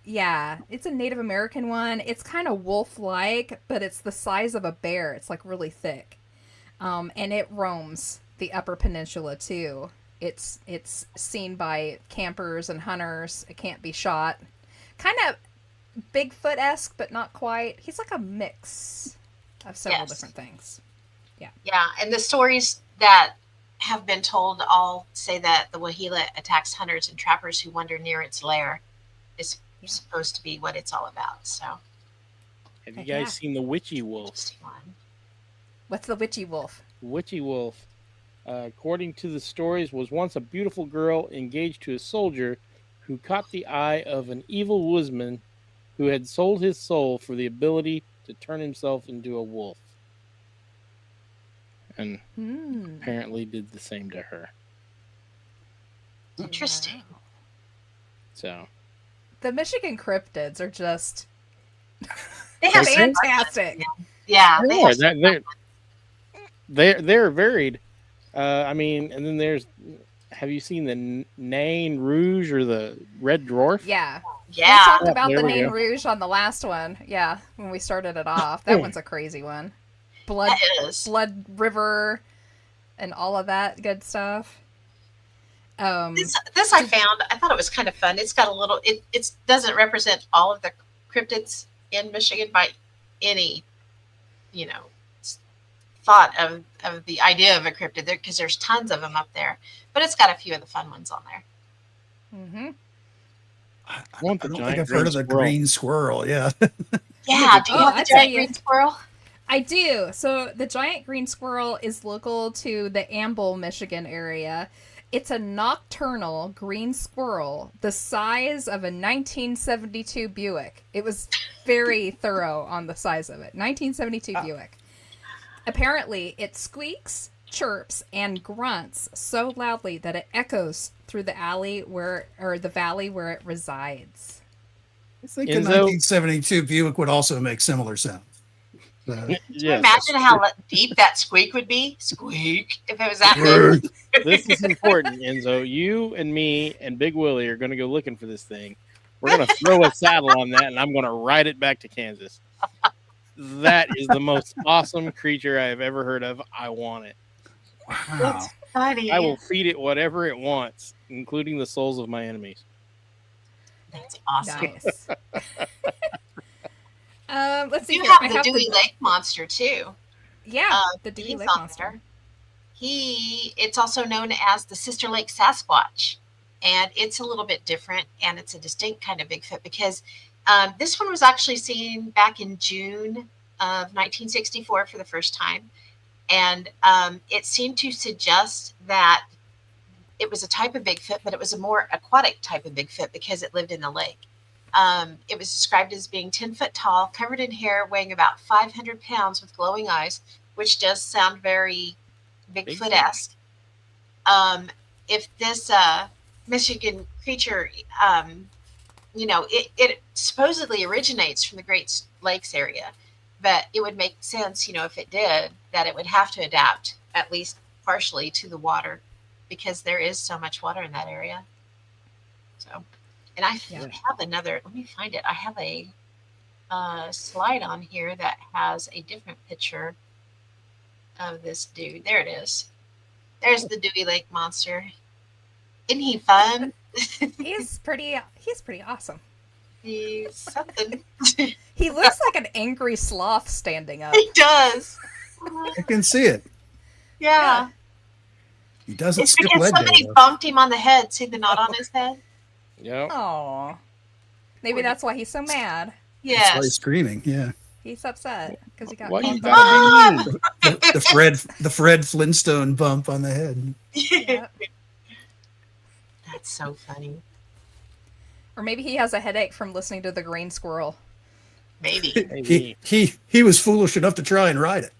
Yeah, it's a Native American one. It's kind of wolf-like, but it's the size of a bear. It's like really thick, and it roams the Upper Peninsula too. It's seen by campers and hunters. It can't be shot. Kind of Bigfoot-esque, but not quite. He's like a mix of several Yes. different things. Yeah, and the stories that have been told all say that the Wahila attacks hunters and trappers who wander near its lair. Is Yeah. supposed to be what it's all about. So, Have you Heck guys yeah. seen the Witchy Wolf? interesting one. What's the witchy wolf? Witchy Wolf, according to the stories, was once a beautiful girl engaged to a soldier who caught the eye of an evil woodsman who had sold his soul for the ability to turn himself into a wolf. And apparently did the same to her. Interesting. Wow. So The Michigan cryptids are just They have some- fantastic. yeah, they have they're varied. I mean, and then there's. Have you seen the Nain Rouge or the Red Dwarf? Yeah. We yeah. talked Yep, about there the we Nain go. Rouge on the last one. Yeah, when we started it off. That one's a crazy one. Blood That is. Blood River and all of that good stuff. This I found. I thought it was kind of fun. It's got a little. It doesn't represent all of the cryptids in Michigan by any, thought of the idea of a cryptid there, because there's tons of them up there. But it's got a few of the fun ones on there. Mm-hmm. I Want the don't giant think I've heard of the green green squirrel. Yeah. Yeah. Do you Oh, have I the tell giant you. green squirrel? I do. So the giant green squirrel is local to the Amble, Michigan area. It's a nocturnal green squirrel the size of a 1972 Buick. It was very thorough on the size of it. 1972 Buick. Apparently, it squeaks, chirps, and grunts so loudly that it echoes through the the valley where it resides. I think a Enzo? 1972 Buick would also make similar sounds. Can you Yes. imagine how deep that squeak would be? Squeak. If it was that big. This is important, Enzo. You and me and Big Willie are going to go looking for this thing. We're going to throw a saddle on that, and I'm going to ride it back to Kansas. That is the most awesome creature I have ever heard of. I want it. Wow. That's funny. I will feed it whatever it wants, including the souls of my enemies. That's awesome. Nice. Let's see You here. have the Dewey Lake Monster too. Yeah, the Dewey He's Lake on Monster. there. It's also known as the Sister Lake Sasquatch, and it's a little bit different, and it's a distinct kind of Bigfoot because this one was actually seen back in June of 1964 for the first time, and it seemed to suggest that it was a type of Bigfoot, but it was a more aquatic type of Bigfoot because it lived in the lake. It was described as being 10 foot tall, covered in hair, weighing about 500 pounds with glowing eyes, which does sound very Bigfoot-esque. If this Michigan creature, it supposedly originates from the Great Lakes area, but it would make sense, if it did, that it would have to adapt at least partially to the water because there is so much water in that area. So, and I have another, let me find it. I have a slide on here that has a different picture of this dude. There it is. There's the Dewey Lake Monster. Isn't he fun? He's pretty awesome. He's something. He looks like an angry sloth standing up. He does. I can see it. Yeah. He doesn't It's skip because leg day. somebody though. bumped him on the head. See the knot on his head? Yep. Oh, maybe that's why he's so mad. That's why he's Yes. screaming. Yeah. He's upset because he got What you bumped on gotta be mean? The Fred Flintstone bump on the head. Yep. That's so funny. Or maybe he has a headache from listening to the green squirrel. Maybe. He was foolish enough to try and ride it.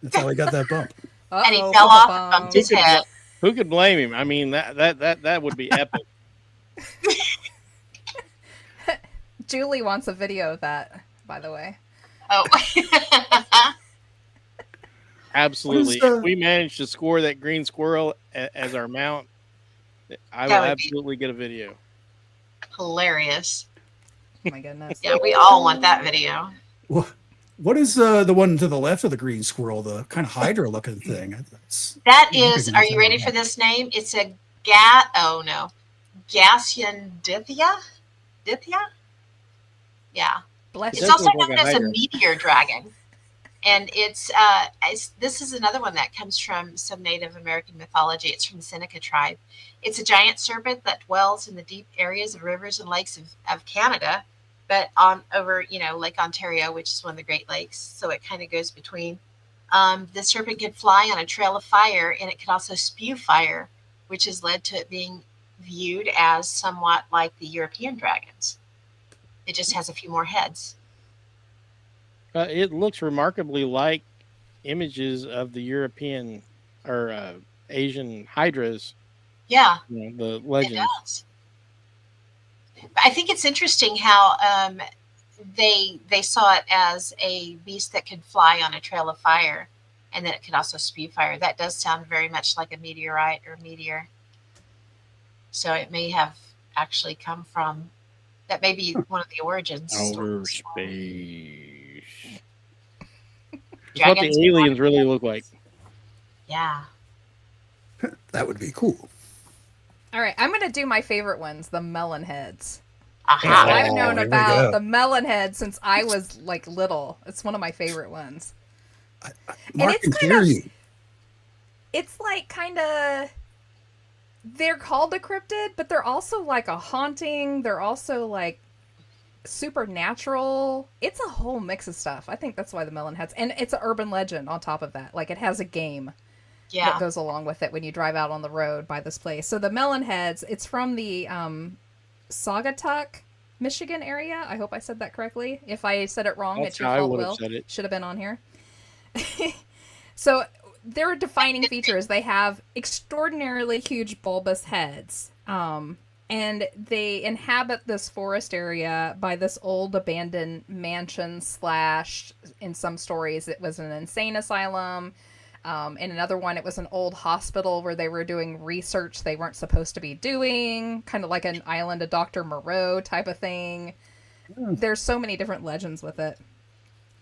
That's how he got that bump. And he Uh-oh, fell off and bum. bumped his head. Who could blame him? I mean, that would be epic. Julie wants a video of that, by the way. Oh. Absolutely. What is, If we manage to score that green squirrel as our mount, I That will would be absolutely get a video. hilarious. Oh my goodness. Yeah, we all want that video. What is the one to the left of the green squirrel? The kind of Hydra looking thing. That is, are you ready for this name? It's a Gasiandithia? Dithia? Yeah. Bless It It's does also look like known a as a hydra. meteor dragon. And it's this is another one that comes from some Native American mythology. It's from the Seneca tribe. It's a giant serpent that dwells in the deep areas of rivers and lakes of Canada, but on over, Lake Ontario, which is one of the Great Lakes. So it kind of goes between. The serpent can fly on a trail of fire, and it can also spew fire, which has led to it being viewed as somewhat like the European dragons. It just has a few more heads. It looks remarkably like images of the European or Asian hydras. Yeah. The It legend. does. I think it's interesting how they saw it as a beast that could fly on a trail of fire, and that it could also spew fire. That does sound very much like a meteorite or meteor. So it may have actually come from. That may be one of the origins. Outer space. It's what Dragons the aliens really look like. Yeah. That would be cool. All right, I'm gonna do my favorite ones, the melon heads. Aha. I've known here we about go. the melon head since I was like little. It's one of my favorite ones. Mark it's can kind hear of- you. It's like kind of. They're called a cryptid, but they're also like a haunting. They're also like supernatural. It's a whole mix of stuff. I think that's why the melon heads, and it's an urban legend on top of that. Like it has a game Yeah. that goes along with it when you drive out on the road by this place. So the melon heads, it's from the Saugatuck, Michigan area. I hope I said that correctly. If I said it wrong, That's it's your how I fault, would have Will. said it. Should have been on here. So their defining features, they have extraordinarily huge bulbous heads. And they inhabit this forest area by this old abandoned mansion / in some stories it was an insane asylum. In another one, it was an old hospital where they were doing research they weren't supposed to be doing, kind of like an Island of Dr. Moreau type of thing. There's so many different legends with it.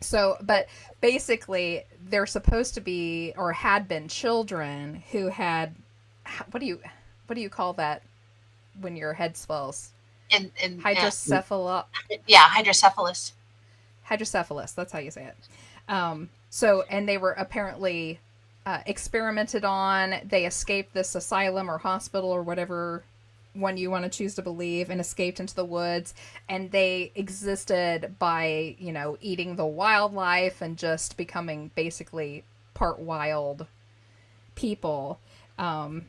So, but basically, they're supposed to be or had been children who had what do you call that when your head swells? And Hydrocephalus. yeah, hydrocephalus. Hydrocephalus. That's how you say it. So, and they were apparently experimented on. They escaped this asylum or hospital or whatever one you want to choose to believe and escaped into the woods. And they existed by, eating the wildlife and just becoming basically part wild people. And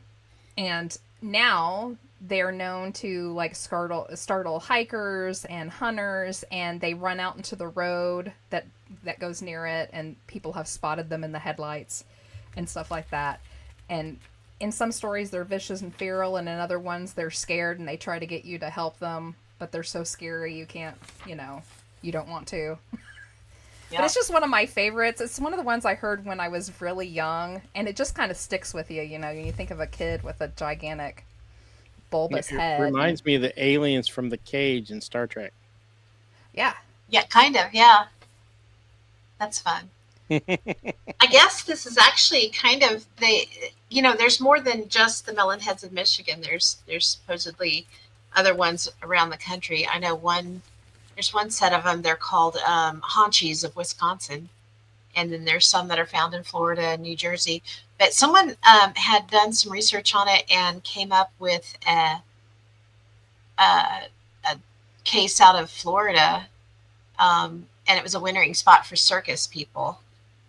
now they're known to like startle hikers and hunters, and they run out into the road that goes near it, and people have spotted them in the headlights and stuff like that. And in some stories they're vicious and feral, and in other ones they're scared and they try to get you to help them, but they're so scary you can't, you don't want to. But it's just one of my favorites. It's one of the ones I heard when I was really young, and it just kind of sticks with you, you think of a kid with a gigantic bulbous head. Reminds me of the aliens from the cage in Star Trek. Yeah. Yeah, kind of. Yeah. That's fun. I guess this is actually kind of there's more than just the melon heads of Michigan. There's supposedly other ones around the country. I know there's one set of them. They're called haunchies of Wisconsin. And then there's some that are found in Florida and New Jersey. But someone had done some research on it and came up with a case out of Florida. And it was a wintering spot for circus people.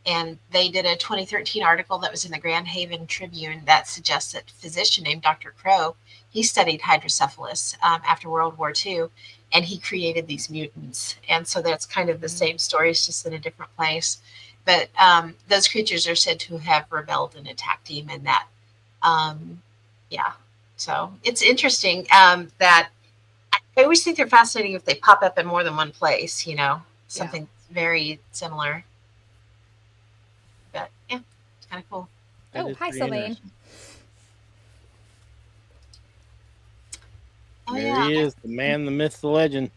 And they did a 2013 article that was in the Grand Haven Tribune that suggests that a physician named Dr. Crow, he studied hydrocephalus after World War II, and he created these mutants. And so that's kind of the same story, it's just in a different place. But those creatures are said to have rebelled and attacked him, and that, So it's interesting that I always think they're fascinating if they pop up in more than one place, something very similar. But yeah. Kind of cool. That Oh, is hi, pretty Sylvain. interesting. Oh There yeah. he is, the man, the myth, the legend.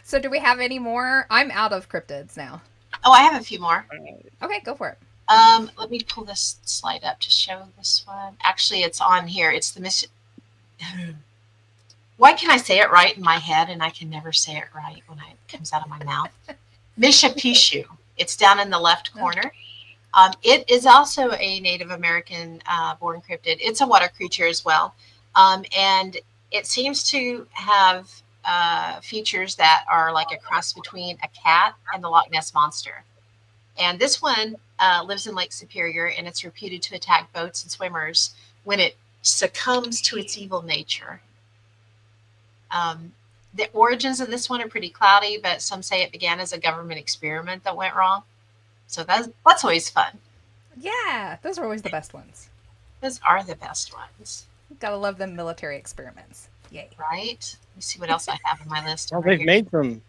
So do we have any more? I'm out of cryptids now. Oh, I have a few more. Okay, go for it. Let me pull this slide up to show this one. Actually, it's on here. It's the Why can I say it right in my head and I can never say it right when it comes out of my mouth? Mishapishu. It's down in the left corner. It is also a Native American born cryptid. It's a water creature as well. And it seems to have features that are like a cross between a cat and the Loch Ness Monster. And this one lives in Lake Superior, and it's reputed to attack boats and swimmers when it succumbs to its evil nature. The origins of this one are pretty cloudy, but some say it began as a government experiment that went wrong. So that's always fun. Yeah, those are always the best ones. Those are the best ones, Gotta love them military experiments. Yay. right? Let me see what else I have on my list. Well, over they've here. made some.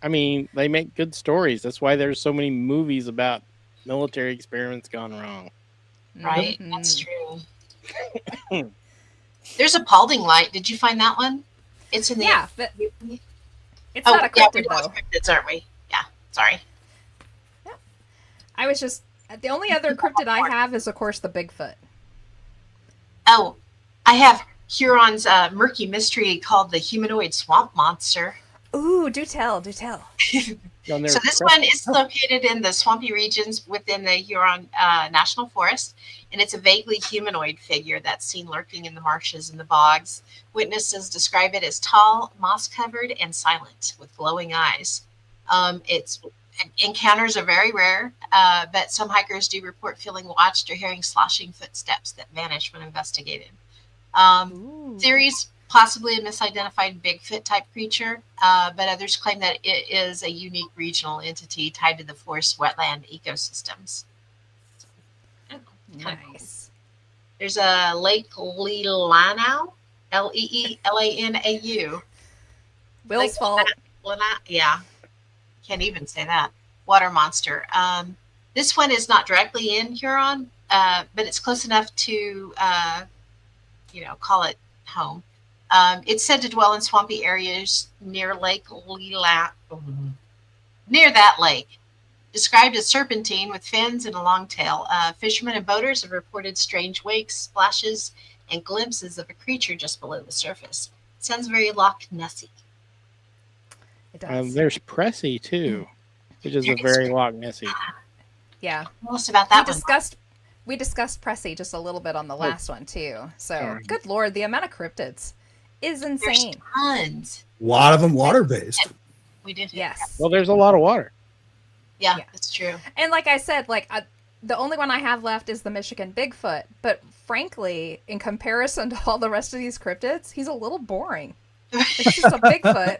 I mean, they make good stories. That's why there's so many movies about military experiments gone wrong. Right? Mhm. That's true. There's a Paulding light. Did you find that one? It's in the Yeah, but it's oh, not a yeah, cryptid we're doing though. cryptids, aren't we? Yeah. Sorry. I was just the only other cryptid I have is of course the Bigfoot. Oh, I have Huron's murky mystery called the humanoid swamp monster. Ooh, do tell, do tell. On their So this press- one is located in the swampy regions within the Huron National Forest, and it's a vaguely humanoid figure that's seen lurking in the marshes and the bogs. Witnesses describe it as tall, moss-covered, and silent, with glowing eyes. Its encounters are very rare, but some hikers do report feeling watched or hearing sloshing footsteps that vanish when investigated. Ooh. Theories possibly a misidentified Bigfoot type creature, but others claim that it is a unique regional entity tied to the forest wetland ecosystems. Kinda cool. Nice. There's a Lake Leelanau, Leelanau. Will's fault. Yeah, can't even say that. Water monster. This one is not directly in Huron, but it's close enough to, call it home. It's said to dwell in swampy areas near Lake near that lake. Described as serpentine with fins and a long tail, fishermen and boaters have reported strange wakes, splashes, and glimpses of a creature just below the surface. It sounds very Loch Nessy. It does. there's Pressy too, which is There a is very Pressy. Loch Nessy. Yeah. Tell us about that We discussed Pressy just a little bit on the last one too. So Sorry. good lord, the amount of cryptids is one. insane. There's tons. A lot of them water-based. We did. Yes. Well, there's a lot of water. Yeah, Yeah. that's true. And like I said, the only one I have left is the Michigan Bigfoot. But frankly, in comparison to all the rest of these cryptids, he's a little boring. It's just a Bigfoot.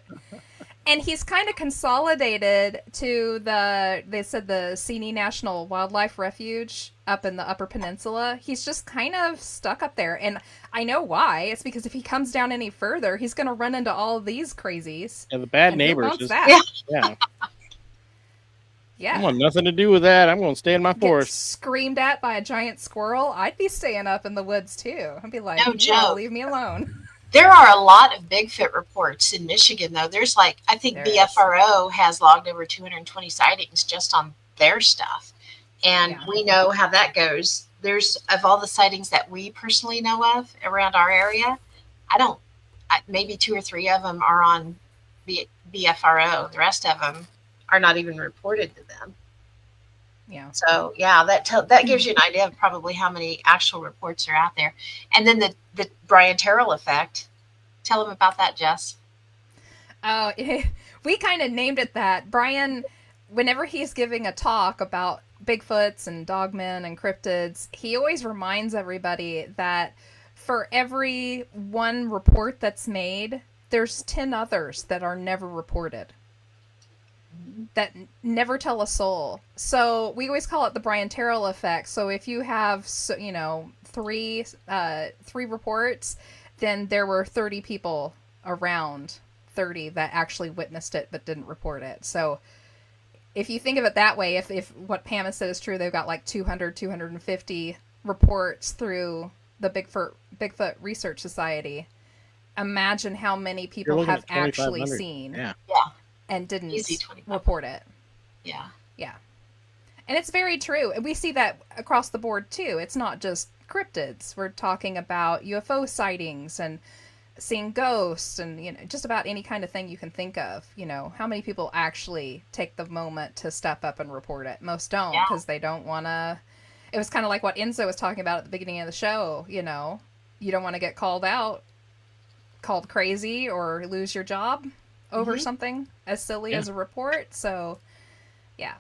And he's kind of consolidated to they said the Seney National Wildlife Refuge up in the Upper Peninsula. He's just kind of stuck up there. And I know why. It's because if he comes down any further, he's going to run into all of these crazies. And the bad And who neighbors wants just that? yeah. Yeah. I want nothing to do with that. I'm going to stay in my Get forest. screamed at by a giant squirrel, I'd be staying up in the woods too. I'd be like, No "No, joke. leave me alone." There are a lot of Bigfoot reports in Michigan, though. There's I think There is. BFRO has logged over 220 sightings just on their stuff. And Yeah. we know how that goes. There's, of all the sightings that we personally know of around our area, maybe 2 or 3 of them are on BFRO. The rest of them are not even reported to them. Yeah. So yeah, that gives you an idea of probably how many actual reports are out there. And then the Brian Terrell effect. Tell them about that, Jess. Oh, we kind of named it that. Brian, whenever he's giving a talk about Bigfoots and dogmen and cryptids, he always reminds everybody that for every one report that's made, there's 10 others that are never reported. That never tell a soul. So we always call it the Brian Terrell effect. So if you have, three reports, then there were 30 people around 30 that actually witnessed it but didn't report it. So if you think of it that way, if what Pam has said is true, they've got like 200, 250 reports through the Bigfoot Research Society. Imagine how many people have actually seen Yeah. and didn't Easy 25. report it. Yeah. Yeah. And it's very true. And we see that across the board too. It's not just cryptids. We're talking about UFO sightings and seeing ghosts and, you know, just about any kind of thing you can think of. You know, how many people actually take the moment to step up and report it? Most don't, because they don't want to. It was kind of like what Enzo was talking about at the beginning of the show. You know, you don't want to get called out, called crazy, or lose your job over something as silly as a report. So, yeah.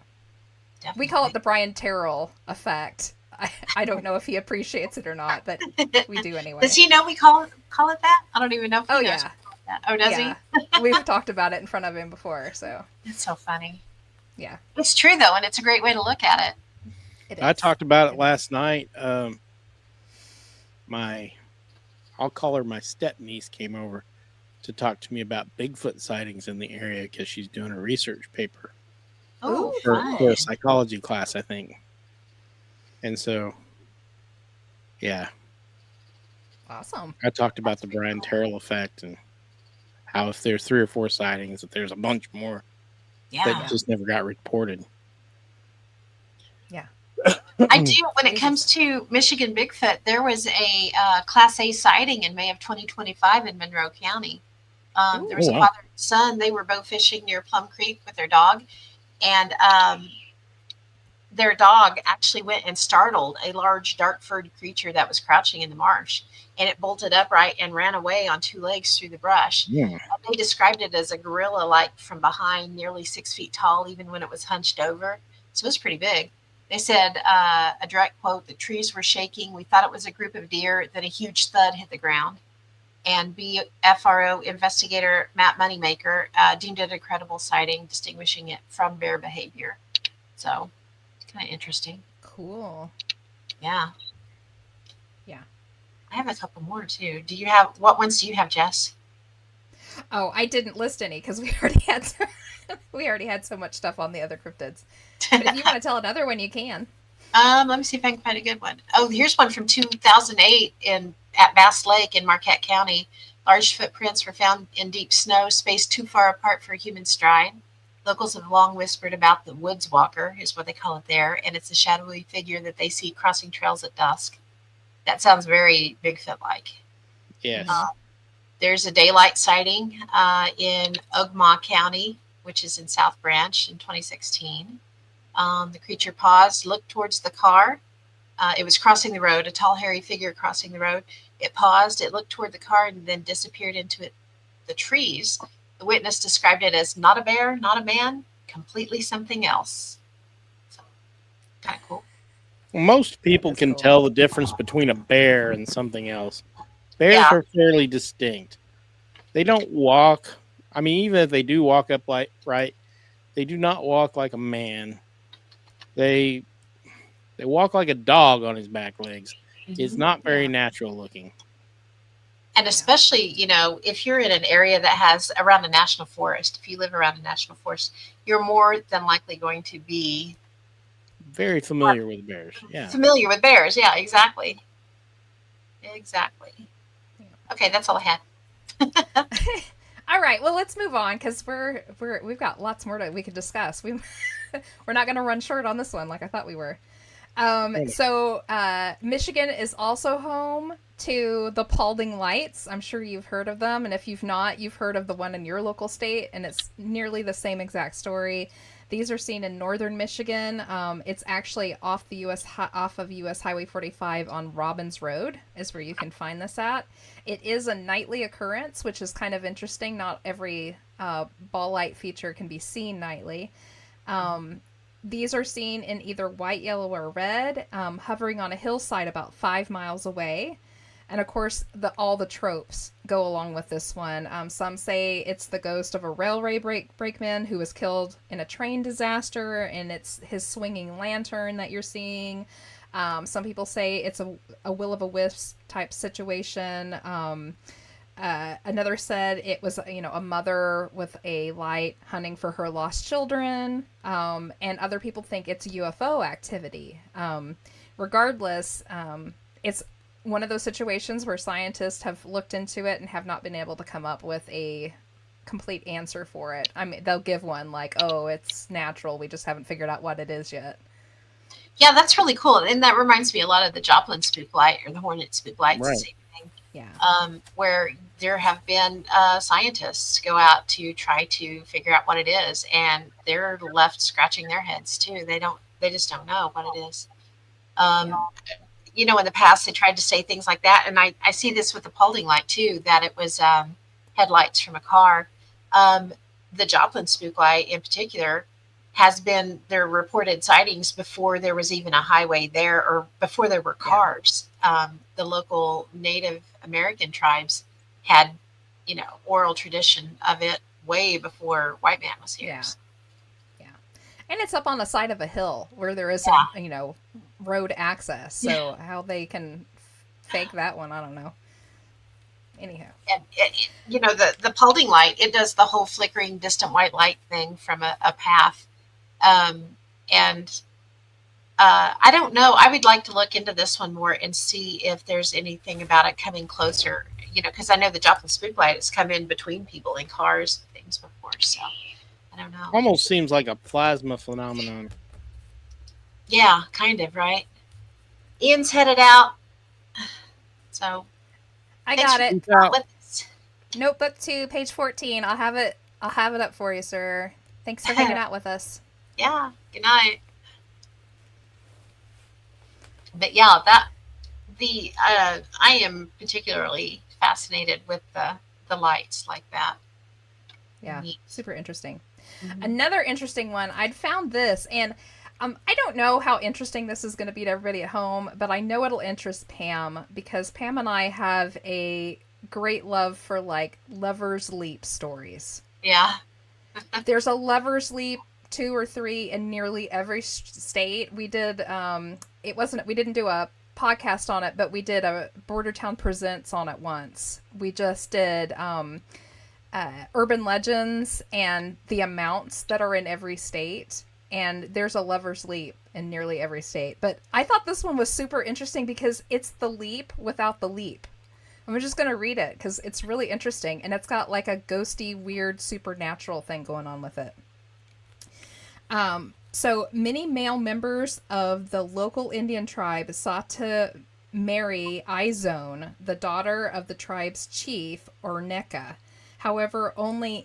Definitely. We call it the Brian Terrell effect. I don't know if he appreciates it or not, but we do anyway. Does he know we call it that? I don't even know if he knows yeah. we call it that. Oh, does he? We've talked about it in front of him before, so. It's so funny. Yeah. It's true, though, and it's a great way to look at it. It is. I talked about it last night. I'll call her my step niece, came over to talk to me about Bigfoot sightings in the area because she's doing a research paper Oh, for fun. a psychology class, I think. And so, yeah, Awesome. I talked about the Brian Terrell effect and how if there's 3 or 4 sightings, that there's a bunch more Yeah. that just never got reported. Yeah. I do. When it comes to Michigan Bigfoot, there was a Class A sighting in May of 2025 in Monroe County. There was a father and son. They were both fishing near Plum Creek with their dog, and their dog actually went and startled a large dark-furred creature that was crouching in the marsh, and it bolted upright and ran away on 2 legs through the brush. Yeah. They described it as a gorilla-like from behind, nearly 6 feet tall, even when it was hunched over. So it was pretty big. They said, a direct quote, "The trees were shaking. We thought it was a group of deer. Then a huge thud hit the ground." And BFRO investigator Matt Moneymaker deemed it a credible sighting, distinguishing it from bear behavior. So it's kind of interesting. Cool. Yeah. Yeah. I have a couple more too. What ones do you have, Jess? Oh, I didn't list any because we already had so much stuff on the other cryptids. But if you want to tell another one, you can. Let me see if I can find a good one. Oh, here's one from 2008 at Bass Lake in Marquette County. Large footprints were found in deep snow, spaced too far apart for a human stride. Locals have long whispered about the woods walker, is what they call it there, and it's a shadowy figure that they see crossing trails at dusk. That sounds very Bigfoot-like. Yes. There's a daylight sighting in Ogma County, which is in South Branch, in 2016. The creature paused, looked towards the car. It was crossing the road, a tall, hairy figure crossing the road. It paused, it looked toward the car, and then disappeared into the trees. The witness described it as not a bear, not a man, completely something else. So, kind of cool. Most people That's can cool. tell the difference between a bear and something else. Bears are fairly distinct. They don't walk. I mean, even if they do walk up right, they do not walk like a man. They walk like a dog on his back legs. It's not very natural looking. And especially, if you're in an area that has around a national forest, if you live around a national forest, you're more than likely going to be Very familiar with bears. Yeah. familiar with bears. Yeah, exactly. Exactly. Okay, that's all I had. All right, well, let's move on because we've got lots more we could discuss. We're not going to run short on this one like I thought we were. So Michigan is also home to the Paulding Lights. I'm sure you've heard of them, and if you've not, you've heard of the one in your local state, and it's nearly the same exact story. These are seen in northern Michigan. It's actually off of US Highway 45 on Robbins Road is where you can find this at. It is a nightly occurrence, which is kind of interesting. Not every ball light feature can be seen nightly. These are seen in either white, yellow, or red, hovering on a hillside about 5 miles away. And of course, all the tropes go along with this one. Some say it's the ghost of a railway brakeman who was killed in a train disaster, and it's his swinging lantern that you're seeing. Some people say it's a will-o'-the-wisp type situation. Another said it was, a mother with a light hunting for her lost children. And other people think it's UFO activity. Regardless, it's one of those situations where scientists have looked into it and have not been able to come up with a complete answer for it. I mean, they'll give one like, oh, it's natural. We just haven't figured out what it is yet. Yeah, that's really cool. And that reminds me a lot of the Joplin spook light or the Hornet spook light. It's Right. the same thing. Yeah. Where there have been scientists go out to try to figure out what it is, and they're left scratching their heads too. They just don't know what it is. In the past they tried to say things like that, and I see this with the Paulding light too, that it was headlights from a car. The Joplin spook light in particular has been their reported sightings before there was even a highway there, or before there were cars. The local Native American tribes had, oral tradition of it way before white man was here. Yeah. Yeah. And it's up on the side of a hill where there isn't, road access. So how they can fake that one, I don't know. Anyhow. And the Paulding light, it does the whole flickering distant white light thing from a path. I don't know. I would like to look into this one more and see if there's anything about it coming closer, because I know the Joplin spook light has come in between people in cars and things before. So I don't know. Almost seems like a plasma phenomenon. Yeah, kind of, right? Ian's headed out. So I thanks got for it. being out with us. Notebook 2, page 14. I'll have it up for you, sir. Thanks for hanging out with us. Yeah, good night. But yeah, I am particularly fascinated with the lights like that. Yeah, Neat. super interesting. Mhm. Another interesting one, I'd found this, and I don't know how interesting this is going to be to everybody at home, but I know it'll interest Pam, because Pam and I have a great love for, like, Lover's Leap stories. Yeah. There's a Lover's Leap 2 or 3 in nearly every state. We did, we didn't do a podcast on it, but we did a Bordertown Presents on it once. We just did urban legends and the amounts that are in every state. And there's a Lover's Leap in nearly every state. But I thought this one was super interesting because it's the leap without the leap. I'm just going to read it because it's really interesting. And it's got like a ghosty, weird, supernatural thing going on with it. So many male members of the local Indian tribe sought to marry Izone, the daughter of the tribe's chief, or Neka. However, only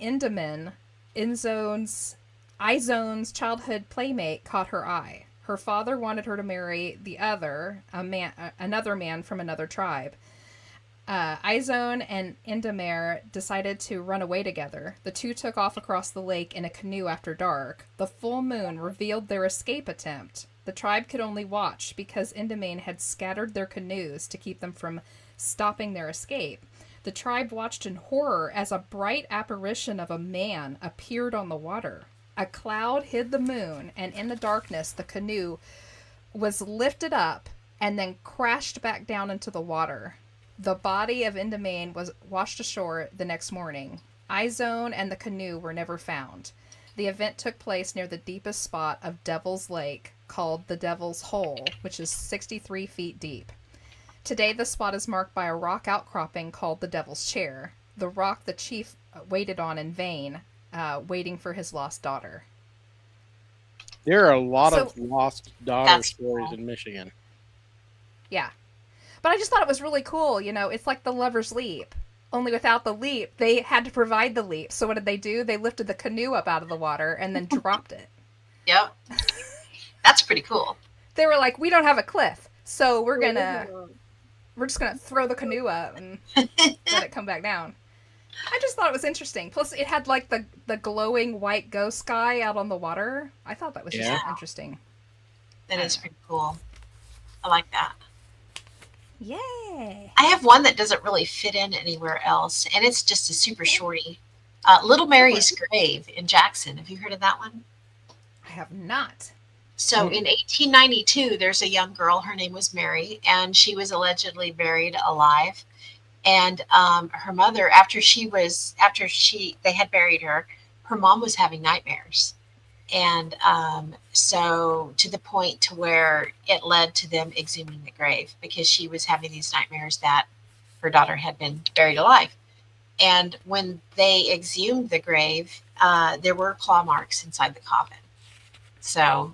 Izone's childhood playmate caught her eye. Her father wanted her to marry another man from another tribe. Izone and Indamere decided to run away together. The two took off across the lake in a canoe after dark. The full moon revealed their escape attempt. The tribe could only watch because Indamere had scattered their canoes to keep them from stopping their escape. The tribe watched in horror as a bright apparition of a man appeared on the water. A cloud hid the moon, and in the darkness the canoe was lifted up and then crashed back down into the water. The body of Indamane was washed ashore the next morning. Izone and the canoe were never found. The event took place near the deepest spot of Devil's Lake, called the Devil's Hole, which is 63 feet deep. Today the spot is marked by a rock outcropping called the Devil's Chair, the rock the chief waited on in vain, waiting for his lost daughter. There are a lot of lost daughter That's stories cool. in Michigan. Yeah. But I just thought it was really cool. It's like the Lover's Leap. Only without the leap, they had to provide the leap. So what did they do? They lifted the canoe up out of the water and then dropped it. Yep. That's pretty cool. They were like, we don't have a cliff, so we're just gonna throw the canoe up and let it come back down. I just thought it was interesting. Plus, it had like the glowing white ghost sky out on the water. I thought that was just interesting. That is pretty cool. I like that. Yay! I have one that doesn't really fit in anywhere else, and it's just a super shorty. Little Mary's Grave in Jackson. Have you heard of that one? I have not. So in 1892, there's a young girl. Her name was Mary, and she was allegedly buried alive. And her mother, after they had buried her, her mom was having nightmares. And so to the point to where it led to them exhuming the grave, because she was having these nightmares that her daughter had been buried alive. And when they exhumed the grave, there were claw marks inside the coffin. So,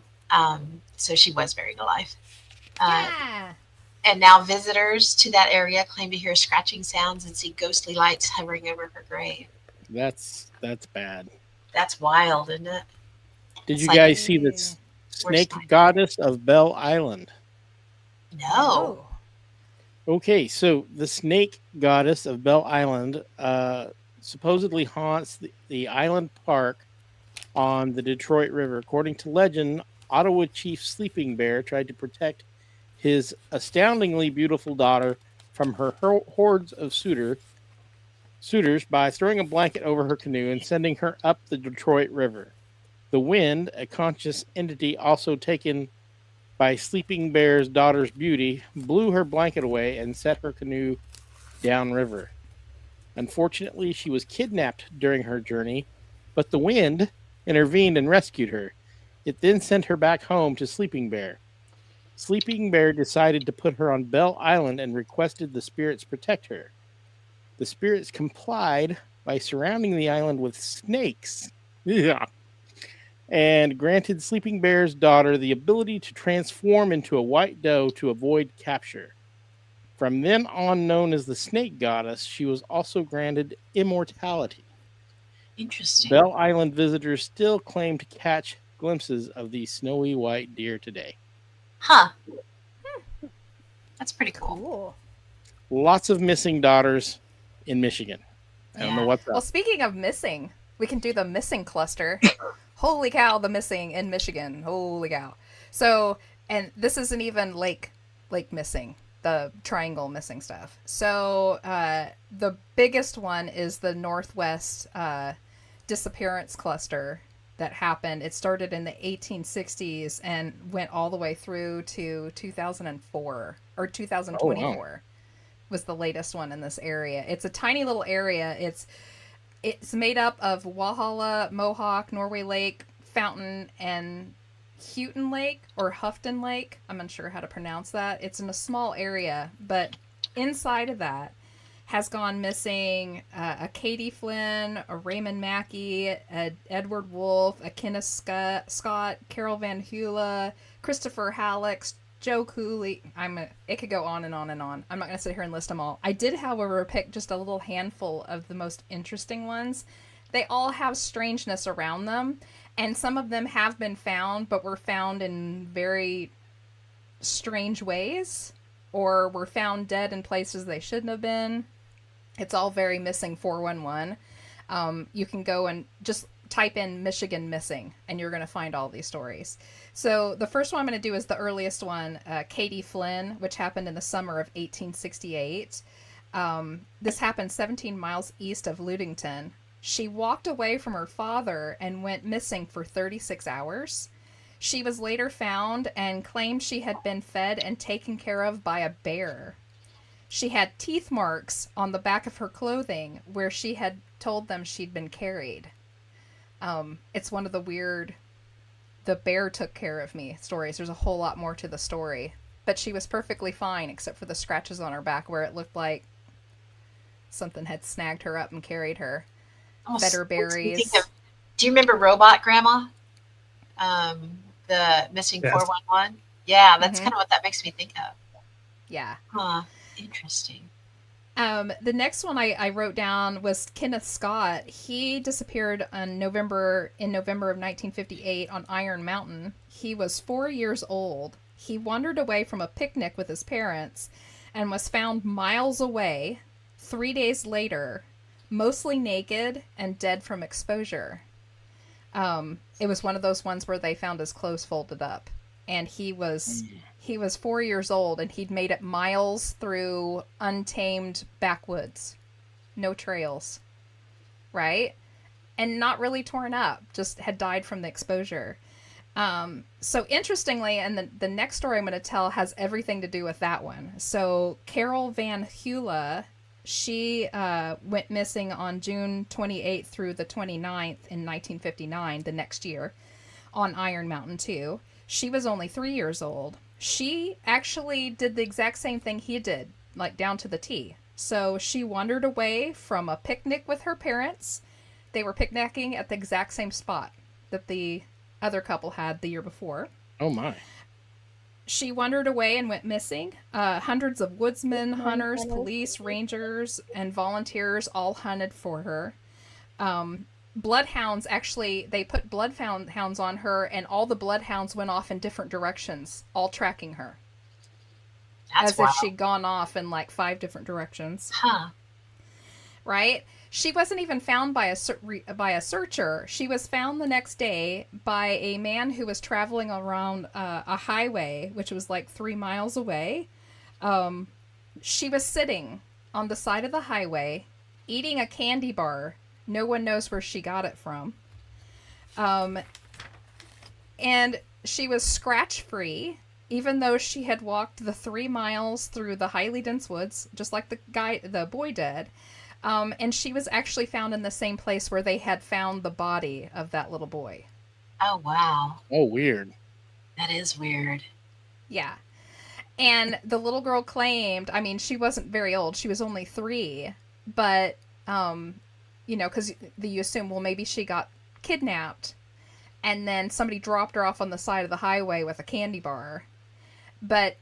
so she was buried alive. Yeah. And now visitors to that area claim to hear scratching sounds and see ghostly lights hovering over her grave. That's bad. That's wild, isn't it? Did It's you like- guys see this snake goddess of Bell Island? No. Okay, so the snake goddess of Bell Island supposedly haunts the island park on the Detroit River. According to legend, Ottawa Chief Sleeping Bear tried to protect his astoundingly beautiful daughter from her hordes of suitors by throwing a blanket over her canoe and sending her up the Detroit River. The wind, a conscious entity also taken by Sleeping Bear's daughter's beauty, blew her blanket away and set her canoe downriver. Unfortunately, she was kidnapped during her journey, but the wind intervened and rescued her. It then sent her back home to Sleeping Bear. Sleeping Bear decided to put her on Bell Island and requested the spirits protect her. The spirits complied by surrounding the island with snakes. Yeah. And granted Sleeping Bear's daughter the ability to transform into a white doe to avoid capture. From then on known as the Snake Goddess, she was also granted immortality. Interesting. Bell Island visitors still claim to catch glimpses of the snowy white deer today. Huh. That's pretty cool. Cool. Lots of missing daughters in Michigan. I don't know what's Well, up. speaking of missing, we can do the missing cluster. Holy cow, the missing in Michigan. Holy cow. So, and this isn't even lake missing, the triangle missing stuff. So, the biggest one is the Northwest disappearance cluster that happened. It started in the 1860s and went all the way through to 2004 or 2024. Oh, wow. Was the latest one in this area. It's a tiny little area. It's made up of Walhalla, Mohawk, Norway Lake, Fountain, and Houghton Lake or Houghton Lake. I'm unsure how to pronounce that. It's in a small area, but inside of that has gone missing a Katie Flynn, a Raymond Mackey, a Edward Wolf, a Kenneth Scott, Carol Van Hula, Christopher Halleck, Joe Cooley. It could go on and on and on. I'm not going to sit here and list them all. I did, however, pick just a little handful of the most interesting ones. They all have strangeness around them, and some of them have been found, but were found in very strange ways, or were found dead in places they shouldn't have been. It's all very missing 411. You can go and just type in Michigan missing, and you're going to find all these stories. So the first one I'm going to do is the earliest one, Katie Flynn, which happened in the summer of 1868. This happened 17 miles east of Ludington. She walked away from her father and went missing for 36 hours. She was later found and claimed she had been fed and taken care of by a bear. She had teeth marks on the back of her clothing where she had told them she'd been carried. It's one of the weird, the bear took care of me stories. There's a whole lot more to the story. But she was perfectly fine except for the scratches on her back where it looked like something had snagged her up and carried her. Fed her berries. Do you remember Robot Grandma? The missing Yes. 411? Yeah, that's Mhm. kind of what that makes me think of. Yeah. Huh. Interesting. The next one I wrote down was Kenneth Scott. He disappeared in November of 1958 on Iron Mountain. He was 4 years old. He wandered away from a picnic with his parents and was found miles away 3 days later, mostly naked and dead from exposure. It was one of those ones where they found his clothes folded up, and he was 4 years old, and he'd made it miles through untamed backwoods, no trails, right? And not really torn up, just had died from the exposure. So interestingly, and the next story I'm going to tell has everything to do with that one. So Carol Van Hula She went missing on June 28th through the 29th in 1959, the next year, on Iron Mountain 2. She was only 3 years old. She actually did the exact same thing he did, like down to the T. So she wandered away from a picnic with her parents. They were picnicking at the exact same spot that the other couple had the year before. Oh my. She wandered away and went missing. Hundreds of woodsmen, hunters, police, rangers, and volunteers all hunted for her. Bloodhounds, actually, they put bloodhounds on her, and all the bloodhounds went off in different directions, all tracking her. That's as wild. if she'd gone off in like 5 different directions. Huh. Right? She wasn't even found by a searcher. She was found the next day by a man who was traveling around a highway, which was like 3 miles away. She was sitting on the side of the highway, eating a candy bar. No one knows where she got it from. And she was scratch-free, even though she had walked the 3 miles through the highly dense woods, just like the boy did. And she was actually found in the same place where they had found the body of that little boy. Oh, wow. Oh, weird. That is weird. Yeah. And the little girl claimed, I mean, she wasn't very old. She was only 3. But, you know, because you assume, well, maybe she got kidnapped. And then somebody dropped her off on the side of the highway with a candy bar. But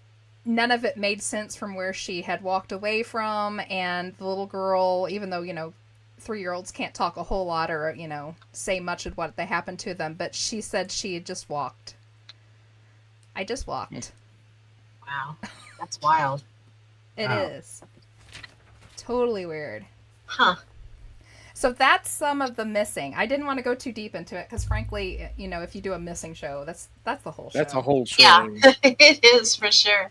none of it made sense from where she had walked away from, and the little girl, even though, you know, 3-year-olds can't talk a whole lot or, you know, say much of what they happened to them, but she said she had just walked. I just walked. Wow. That's wild. It is. Totally weird. Huh. So that's some of the missing. I didn't want to go too deep into it because, frankly, you know, if you do a missing show, that's the whole show. That's a whole show. Yeah, it is for sure.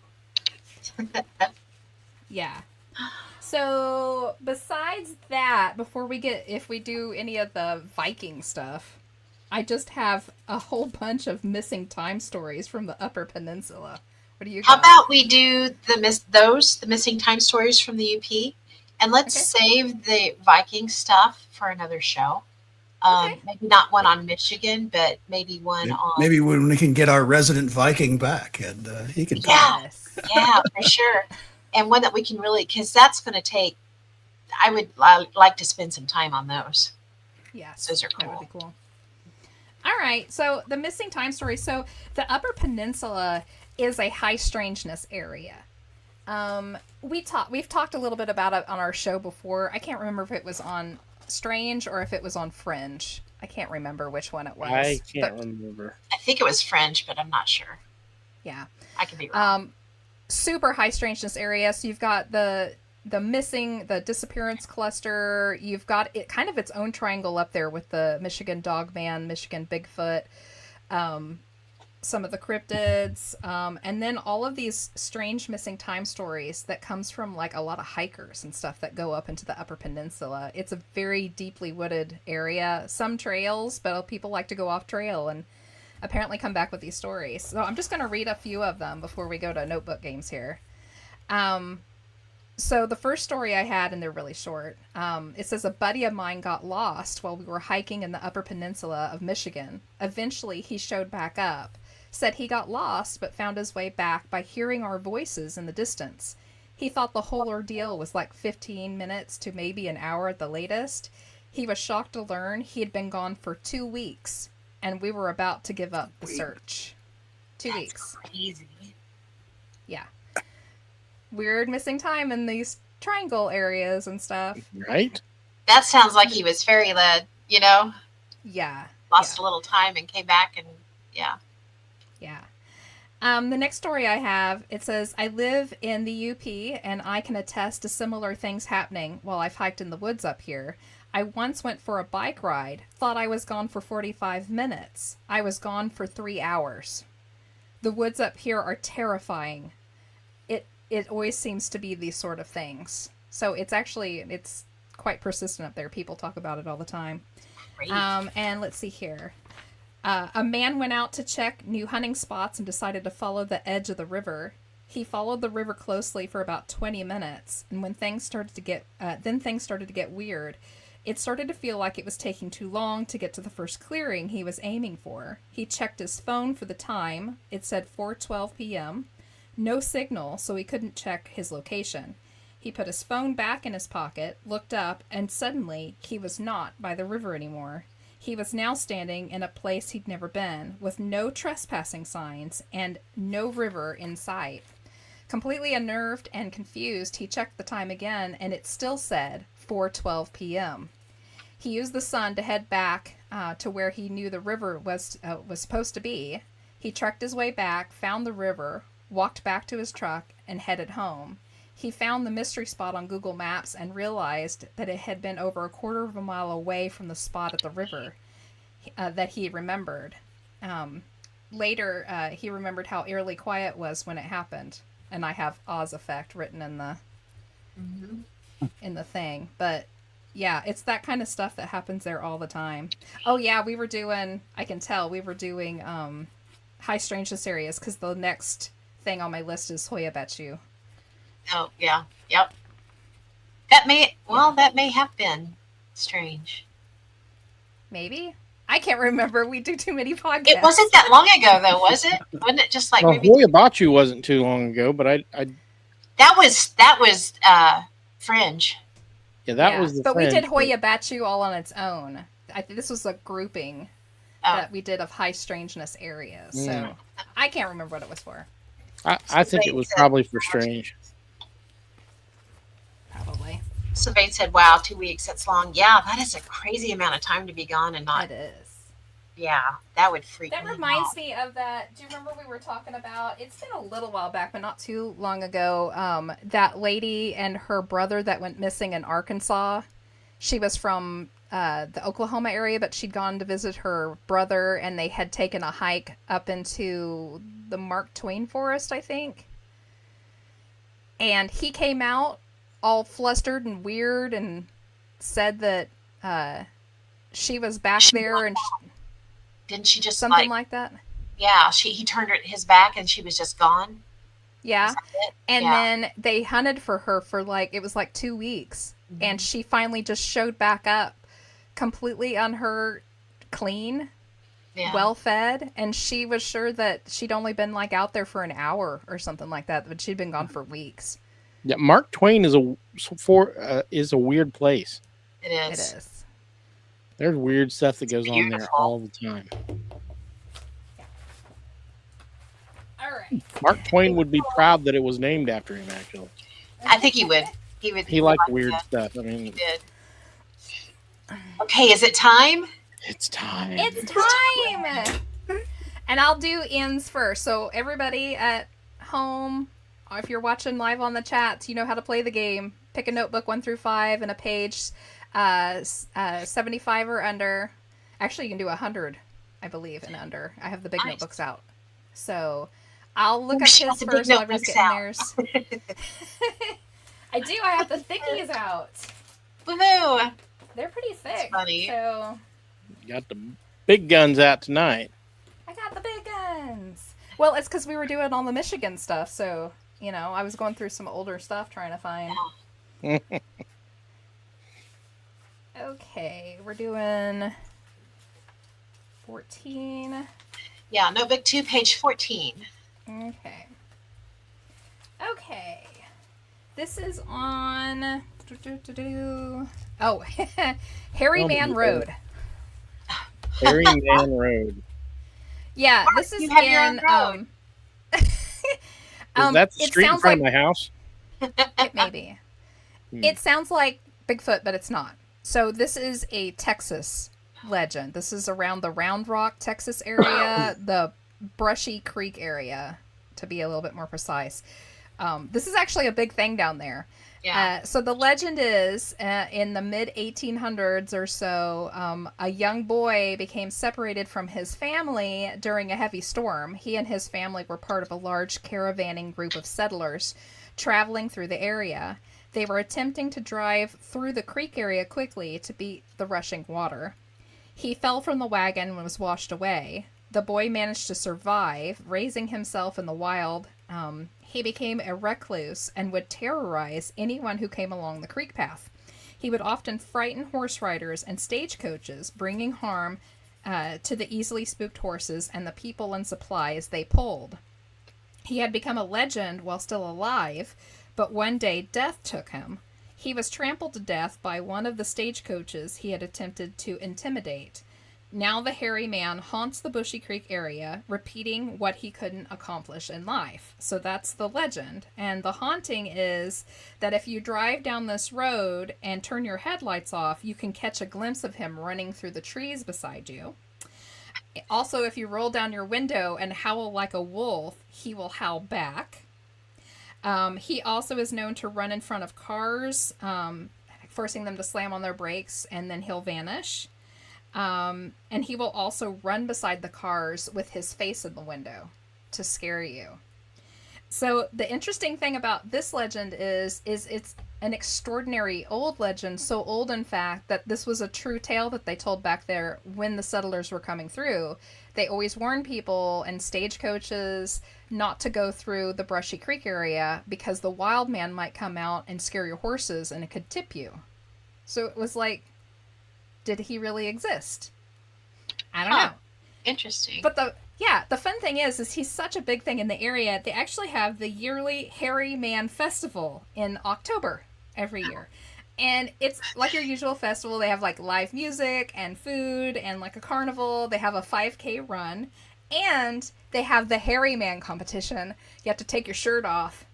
Yeah. So besides that, if we do any of the Viking stuff, I just have a whole bunch of missing time stories from the Upper Peninsula. What do you How got? about we do the missing time stories from the UP, and let's save the Viking stuff for another show. Okay. Maybe not one on Michigan, but maybe one on. Maybe when we can get our resident Viking back, and he can. Yeah. Yes. Yeah, for sure. And one that we can really, because that's going to take. I would like to spend some time on those. Yes. Those are That would cool. be cool. All right. So the missing time story. So the Upper Peninsula is a high strangeness area. We've talked a little bit about it on our show before. I can't remember if it was on Strange or if it was on Fringe. I can't remember which one it was. I can't remember. I think it was French, but I'm not sure. Yeah. I could be wrong. Super high strangeness area. So you've got the disappearance cluster. You've got it kind of its own triangle up there with the Michigan Dogman, Michigan Bigfoot, some of the cryptids, and then all of these strange missing time stories that comes from like a lot of hikers and stuff that go up into the Upper Peninsula. It's a very deeply wooded area. Some trails, but people like to go off trail and apparently come back with these stories. So I'm just going to read a few of them before we go to notebook games here. So the first story I had, and they're really short, it says a buddy of mine got lost while we were hiking in the Upper Peninsula of Michigan. Eventually he showed back up, said he got lost but found his way back by hearing our voices in the distance. He thought the whole ordeal was like 15 minutes to maybe an hour at the latest. He was shocked to learn he had been gone for 2 weeks, and we were about to give up the search. 2 That's weeks. crazy. Yeah. Weird missing time in these triangle areas and stuff. Right? That sounds like he was fairy led, you know? Yeah. Lost a little time and came back, and yeah. Yeah. The next story I have, it says, I live in the UP and I can attest to similar things happening while I've hiked in the woods up here. I once went for a bike ride, thought I was gone for 45 minutes. I was gone for 3 hours. The woods up here are terrifying. It always seems to be these sort of things. So it's quite persistent up there. People talk about it all the time. Great. And let's see here. A man went out to check new hunting spots and decided to follow the edge of the river. He followed the river closely for about 20 minutes, and when things started to get weird. It started to feel like it was taking too long to get to the first clearing he was aiming for. He checked his phone for the time. It said 4:12 p.m. No signal, so he couldn't check his location. He put his phone back in his pocket, looked up, and suddenly he was not by the river anymore. He was now standing in a place he'd never been, with no trespassing signs and no river in sight. Completely unnerved and confused, he checked the time again, and it still said 4:12 p.m. He used the sun to head back to where he knew the river was supposed to be. He trekked his way back, found the river, walked back to his truck, and headed home. He found the mystery spot on Google Maps and realized that it had been over a quarter of a mile away from the spot at the river that he remembered. Later, he remembered how eerily quiet it was when it happened. And I have Oz effect written in the thing. But yeah, it's that kind of stuff that happens there all the time. Oh yeah, we were doing high strangeness areas because the next thing on my list is Hoya Betchu. Oh yeah, yep. That may have been strange. Maybe. I can't remember. We do too many podcasts. It wasn't that long ago, though, was it? Wasn't it just like well, maybe? Hoya Bachu wasn't too long ago, but I That was Fringe. yeah, that was the But Fringe, we did Hoya Bachu all on its own. I think this was a grouping that we did of high strangeness areas. So I can't remember what it was for. I think it was probably for Strange. Probably. Sylvain said, "Wow, 2 weeks. That's long. Yeah, that is a crazy amount of time to be gone and not." It is. Yeah, that would freak That me reminds out. me of that. Do you remember we were talking about? It's been a little while back, but not too long ago. That lady and her brother that went missing in Arkansas. She was from the Oklahoma area, but she'd gone to visit her brother, and they had taken a hike up into the Mark Twain forest, I think. And he came out all flustered and weird and said that she was back there and Didn't she just something like that. Yeah, he turned his back and she was just gone. Yeah. Is that it? And Yeah. then they hunted for her for it was 2 weeks. Mm-hmm. And she finally just showed back up completely unhurt, clean, Yeah. well fed. And she was sure that she'd only been out there for an hour or something like that, but she'd been gone for weeks. Yeah, Mark Twain is a weird place. It It is. is. There's weird stuff that goes on there beautiful. all the time. All right. Mark Twain would be proud that it was named after him. Actually, I think he would. he liked like weird that. stuff. I He mean, did. Okay, is it time? it's time. It's time! And I'll do ends first. So everybody at home, if you're watching live on the chat, you know how to play the game. Pick a notebook 1 through 5 and a page 75 or under. Actually, you can do 100, I believe, and under. I have the big Nice. notebooks out. So I'll look Oh, up she his has the big first while everybody's notebooks getting theirs. I do. I have the thickies out. Woohoo! They're pretty thick. funny. So Got the big guns out tonight. I got the big guns. Well, it's because we were doing all the Michigan stuff, so I was going through some older stuff trying to find. Okay, we're doing 14. Yeah, notebook 2, page 14. Okay. Okay. This is on. Oh, Harry Man Road. Harry Man Road. Yeah, this is you have your own in. road. Is that the it street in sounds front like of my house? it may be. It sounds like Bigfoot, but it's not. So this is a Texas legend. This is around the Round Rock, Texas area, the Brushy Creek area, to be a little bit more precise. This is actually a big thing down there. Yeah. So the legend is, in the mid-1800s or so, a young boy became separated from his family during a heavy storm. He and his family were part of a large caravanning group of settlers traveling through the area. They were attempting to drive through the creek area quickly to beat the rushing water. He fell from the wagon and was washed away. The boy managed to survive, raising himself in the wild. he became a recluse and would terrorize anyone who came along the creek path. He would often frighten horse riders and stagecoaches, bringing harm to the easily spooked horses and the people and supplies they pulled. He had become a legend while still alive, but one day death took him. He was trampled to death by one of the stagecoaches he had attempted to intimidate. Now the hairy man haunts the Bushy Creek area, repeating what he couldn't accomplish in life. So that's the legend. And the haunting is that if you drive down this road and turn your headlights off, you can catch a glimpse of him running through the trees beside you. Also, if you roll down your window and howl like a wolf, he will howl back. He also is known to run in front of cars, forcing them to slam on their brakes, and then he'll vanish. And he will also run beside the cars with his face in the window to scare you. So the interesting thing about this legend is it's an extraordinary old legend, so old in fact that this was a true tale that they told back there when the settlers were coming through. They always warned people and stagecoaches not to go through the Brushy Creek area because the wild man might come out and scare your horses and it could tip you. So it was like, did he really exist? I don't know. Interesting. But the fun thing is he's such a big thing in the area. They actually have the yearly Hairy Man Festival in October every year. And it's like your usual festival. They have like live music and food and like a carnival. They have a 5K run. And they have the Hairy Man competition. You have to take your shirt off,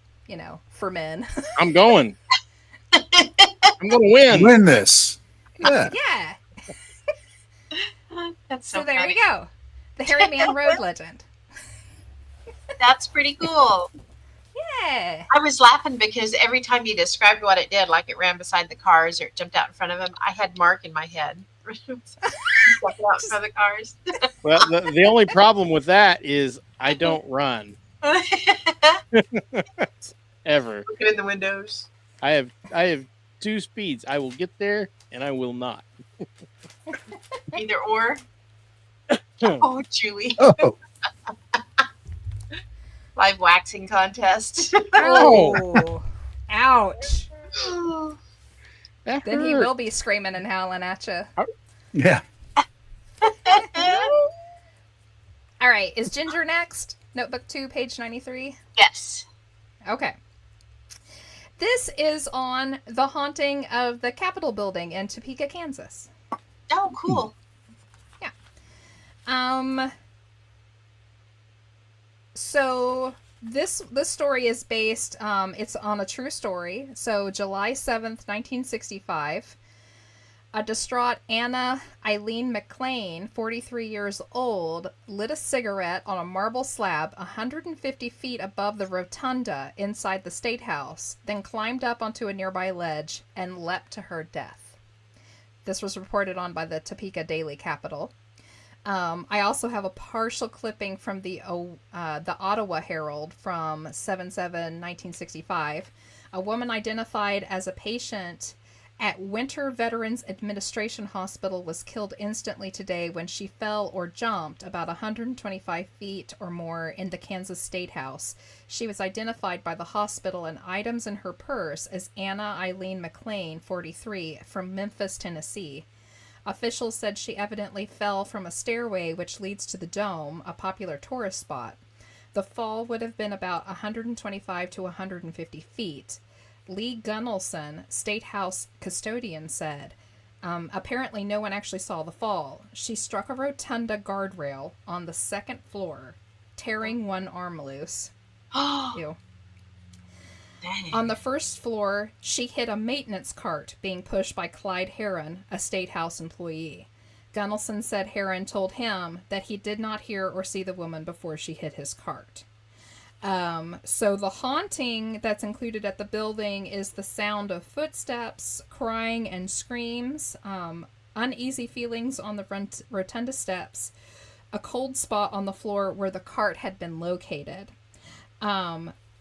for men. I'm going. I'm going to win. Win this. Yeah. Yeah. That's So so there funny. you go. The Hairy Man Road legend. That's pretty cool. Yeah. I was laughing because every time you described what it did, like it ran beside the cars or it jumped out in front of them, I had Mark in my head. Jumping out in front of the cars. Well, the only problem with that is I don't run ever. Looking in the windows. I have two speeds. I will get there and I will not. Either or. Oh, Julie. Oh, Live waxing contest. Oh. Ouch. That Then he hurt. will be screaming and howling at you. yeah. All right. Is Ginger next? Notebook 2, page 93. Yes. Okay. This is on the haunting of the Capitol building in Topeka, Kansas. Oh, cool. So this story is based, it's on a true story. So July 7th, 1965, a distraught Anna Eileen McLean, 43 years old, lit a cigarette on a marble slab 150 feet above the rotunda inside the State House, then climbed up onto a nearby ledge and leapt to her death. This was reported on by the Topeka Daily Capital. I also have a partial clipping from the Ottawa Herald from 7/7/1965. A woman identified as a patient at Winter Veterans Administration Hospital was killed instantly today when she fell or jumped about 125 feet or more in the Kansas State House. She was identified by the hospital and items in her purse as Anna Eileen McLean, 43, from Memphis, Tennessee. Officials said she evidently fell from a stairway which leads to the Dome, a popular tourist spot. The fall would have been about 125 to 150 feet. Lee Gunnelson, State House custodian, said, apparently no one actually saw the fall. She struck a rotunda guardrail on the second floor, tearing one arm loose. Ew. Dang. On the first floor, she hit a maintenance cart being pushed by Clyde Heron, a State House employee. Gunnelson said Heron told him that he did not hear or see the woman before she hit his cart. So the haunting that's included at the building is the sound of footsteps, crying and screams, uneasy feelings on the rotunda steps, a cold spot on the floor where the cart had been located.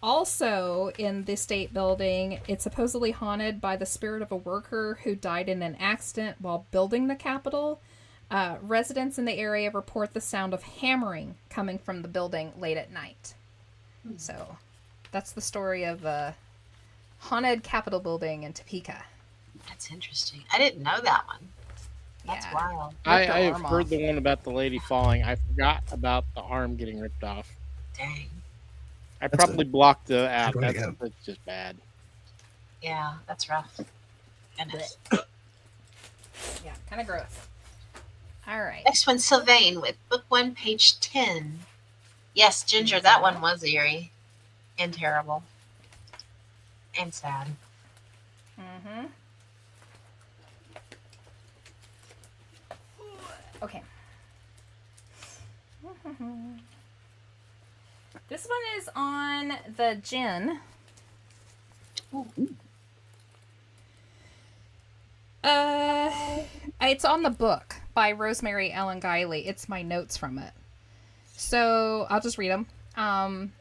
Also, in the state building, it's supposedly haunted by the spirit of a worker who died in an accident while building the Capitol. Residents in the area report the sound of hammering coming from the building late at night. So, That's the story of the haunted Capitol building in Topeka. That's interesting. I didn't know that one. That's Yeah. wild. I Ripped her have arm heard off. the one about the lady falling. I forgot about the arm getting ripped off. Dang. I That's probably blocked the bad app. way to That's go. just bad. Yeah, that's rough. Goodness. Yeah, kind of gross. All right. Next one, Sylvain with book 1, page 10. Yes, Ginger, that one was eerie and terrible and sad. Mm-hmm. Okay. This one is on the Jinn. It's on the book by Rosemary Ellen Guiley. It's my notes from it. So I'll just read them.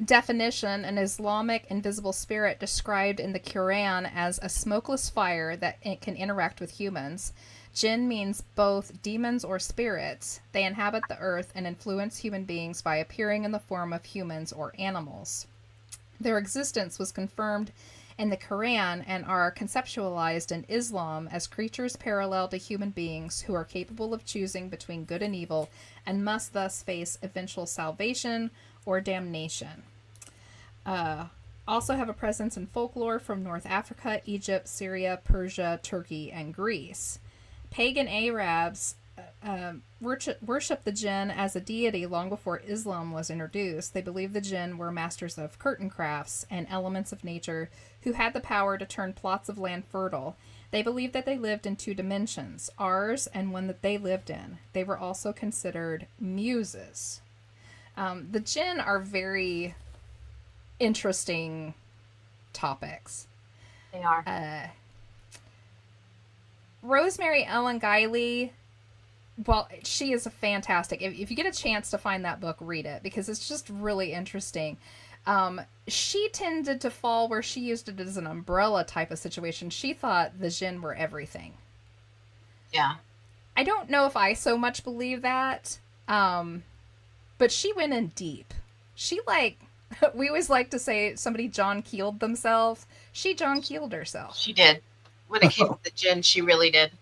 Definition: an Islamic invisible spirit described in the Quran as a smokeless fire that it can interact with humans. Jinn means both demons or spirits. They inhabit the earth and influence human beings by appearing in the form of humans or animals. Their existence was confirmed in the Quran and are conceptualized in Islam as creatures parallel to human beings who are capable of choosing between good and evil and must thus face eventual salvation or damnation. Also have a presence in folklore from North Africa, Egypt, Syria, Persia, Turkey, and Greece. Pagan Arabs worship the jinn as a deity long before Islam was introduced. They believed the jinn were masters of curtain crafts and elements of nature who had the power to turn plots of land fertile. They believed that they lived in 2 dimensions, ours and one that they lived in. They were also considered muses. The jinn are very interesting topics. They are. Rosemary Ellen Guiley, well, she is a fantastic. If you get a chance to find that book, read it because it's just really interesting. She tended to fall where she used it as an umbrella type of situation. She thought the jinn were everything. Yeah. I don't know if I so much believe that, but she went in deep. She we always like to say somebody John Keeled themselves. She John Keeled herself. She did. When it came to the gin, she really did.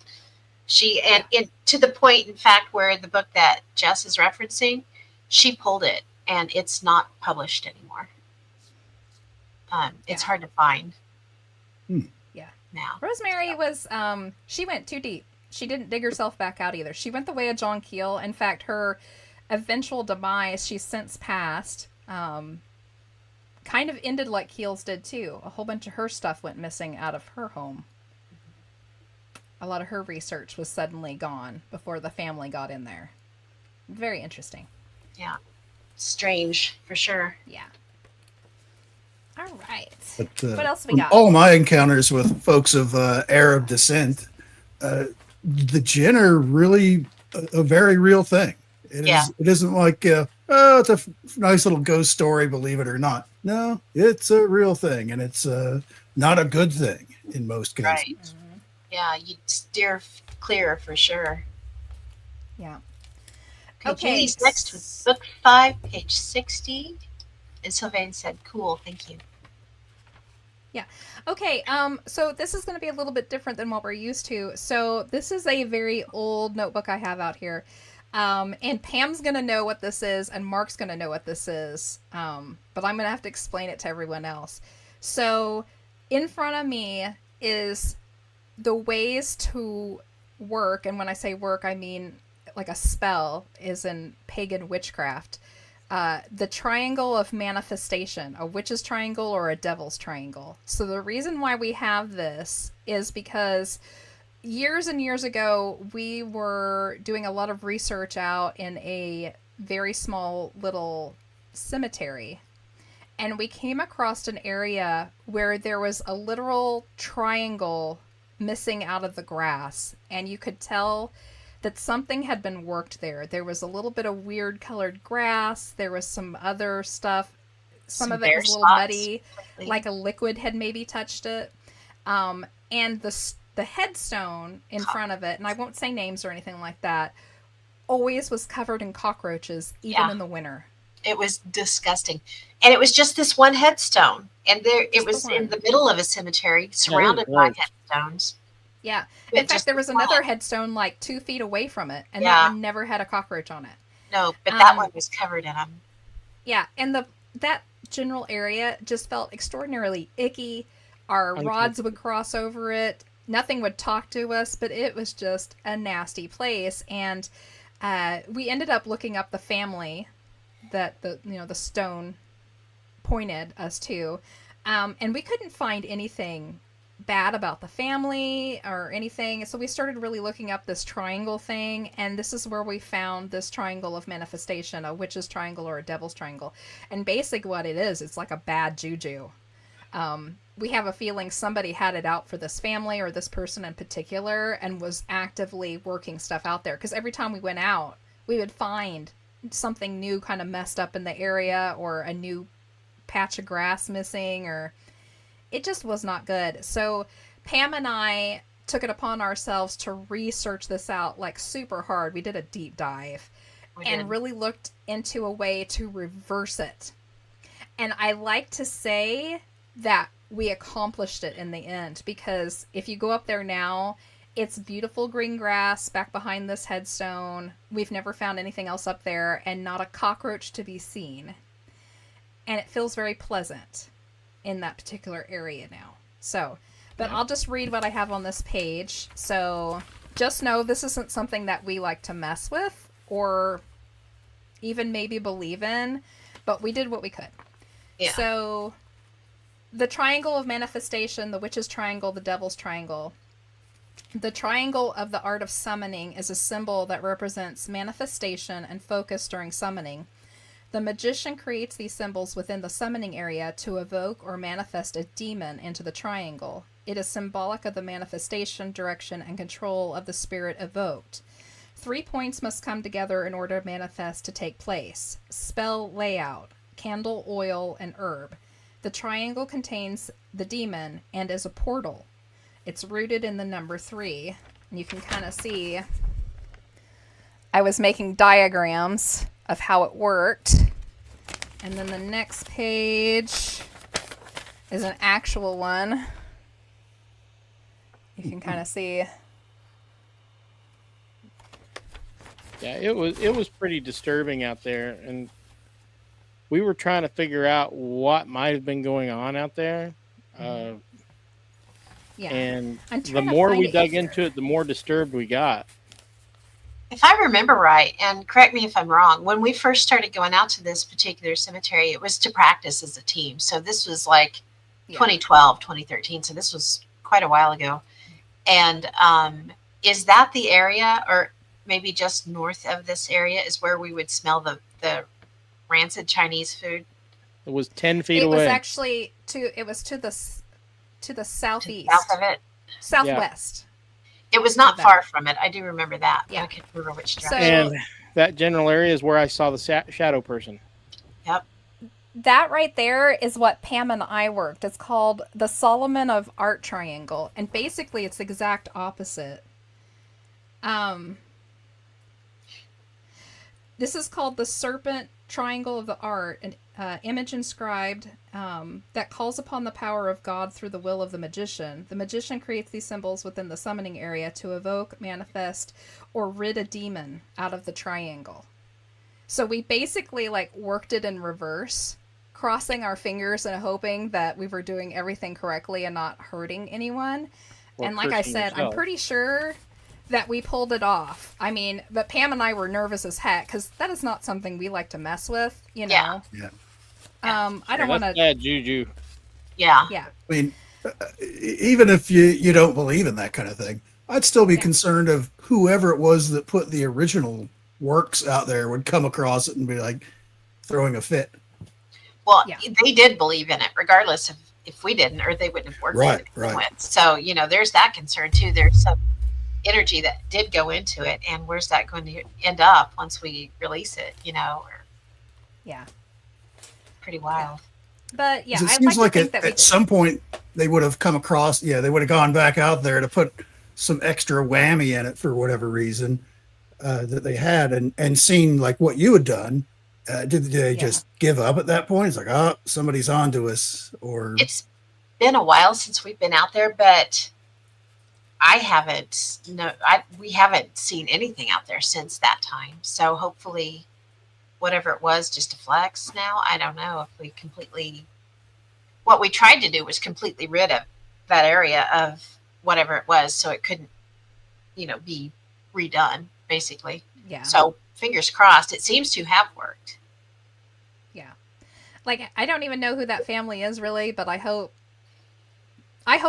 And to the point, in fact, where the book that Jess is referencing, she pulled it, and it's not published anymore. It's hard to find. Yeah. Now. Rosemary was, she went too deep. She didn't dig herself back out either. She went the way of John Keel. In fact, her eventual demise, she's since passed, kind of ended like Keel's did too. A whole bunch of her stuff went missing out of her home. A lot of her research was suddenly gone before the family got in there. Very interesting. Yeah. Strange, for sure. Yeah. All right. But, what else we from got? all my encounters with folks of Arab descent, the jinn are really a very real thing. It isn't like, it's a nice little ghost story, believe it or not. No, it's a real thing, and it's not a good thing in most cases. Right. Mm-hmm. Yeah, you'd steer clear for sure. Yeah. Okay. Julie's next with book 5, page 60. And Sylvain said, cool, thank you. Yeah. Okay, so this is going to be a little bit different than what we're used to. So this is a very old notebook I have out here. And Pam's going to know what this is, and Mark's going to know what this is. But I'm going to have to explain it to everyone else. So in front of me is the ways to work, and when I say work, I mean like a spell is in pagan witchcraft. The triangle of manifestation, a witch's triangle or a devil's triangle. So the reason why we have this is because years and years ago, we were doing a lot of research out in a very small little cemetery. And we came across an area where there was a literal triangle missing out of the grass. And you could tell that something had been worked there. There was a little bit of weird colored grass. There was some other stuff. Some of it was a little muddy, like a liquid had maybe touched it. And the headstone in front of it, and I won't say names or anything like that, always was covered in cockroaches, even in the winter. It was disgusting. And it was just this one headstone. And there it was in the middle of a cemetery surrounded by headstones. Yeah. In fact, there was another headstone like 2 feet away from it, and that one never had a cockroach on it. No, but that one was covered in them. Yeah, and that general area just felt extraordinarily icky. Our rods would cross over it. Nothing would talk to us, but it was just a nasty place. And we ended up looking up the family that the stone pointed us to, and we couldn't find anything bad about the family or anything. So we started really looking up this triangle thing, and this is where we found this triangle of manifestation, a witch's triangle or a devil's triangle. And basically what it is, it's like a bad juju. We have a feeling somebody had it out for this family or this person in particular and was actively working stuff out there. Because every time we went out, we would find something new kind of messed up in the area, or a new patch of grass missing, or it just was not good. So Pam and I took it upon ourselves to research this out like super hard. We did a deep dive and really looked into a way to reverse it. And I like to say that we accomplished it in the end, because if you go up there now, it's beautiful green grass back behind this headstone. We've never found anything else up there, and not a cockroach to be seen. And it feels very pleasant in that particular area now. So, but I'll just read what I have on this page. So just know this isn't something that we like to mess with or even maybe believe in, but we did what we could. Yeah. So the triangle of manifestation, the witch's triangle, the devil's triangle. The triangle of the art of summoning is a symbol that represents manifestation and focus during summoning. The magician creates these symbols within the summoning area to evoke or manifest a demon into the triangle. It is symbolic of the manifestation, direction, and control of the spirit evoked. 3 points must come together in order to manifest to take place. Spell layout, candle, oil, and herb. The triangle contains the demon and is a portal. It's rooted in the number 3. And you can kind of see I was making diagrams of how it worked. And then the next page is an actual one. You can kind of see. Yeah, it was pretty disturbing out there, and we were trying to figure out what might have been going on out there. And the more we dug into it, the more disturbed we got. If I remember right, and correct me if I'm wrong, when we first started going out to this particular cemetery, it was to practice as a team. So this was like 2012, 2013. So this was quite a while ago. And is that the area, or maybe just north of this area, is where we would smell the rancid Chinese food? It was 10 feet away. It was actually to the southeast. South of it? Southwest. Yeah. It was not far from it. I do remember that. Yeah. I can't remember which direction. And that general area is where I saw the shadow person. Yep. That right there is what Pam and I worked. It's called the Solomon of Art Triangle. And basically it's the exact opposite. This is called the Serpent Triangle of the Art, an image inscribed that calls upon the power of God through the will of the magician. The magician creates these symbols within the summoning area to evoke, manifest, or rid a demon out of the triangle. So we basically worked it in reverse, crossing our fingers and hoping that we were doing everything correctly and not hurting anyone. And like I said, I'm pretty sure that we pulled it off. I mean, but Pam and I were nervous as heck because that is not something we like to mess with, you know. Yeah. I don't want to. Bad juju. Yeah. Yeah. I mean, even if you don't believe in that kind of thing, I'd still be concerned of whoever it was that put the original works out there would come across it and be like throwing a fit. Well, they did believe in it, regardless of if we didn't, or they wouldn't have worked with it. Right. So, there's that concern too. There's some energy that did go into it, and where's that going to end up once we release it, pretty wild. But yeah, it seems like at some point they would have come across, they would have gone back out there to put some extra whammy in it for whatever reason that they had, and seen like what you had done Did they Yeah. just give up at that point? It's like, oh, somebody's on to us, or It's been a while since we've been out there, but I haven't. No, we haven't seen anything out there since that time. So hopefully, whatever it was just deflects now. I don't know if we completely. What we tried to do was completely rid of that area of whatever it was, so it couldn't, be redone basically. Yeah. So fingers crossed. It seems to have worked. Yeah. Like, I don't even know who that family is really, but I hope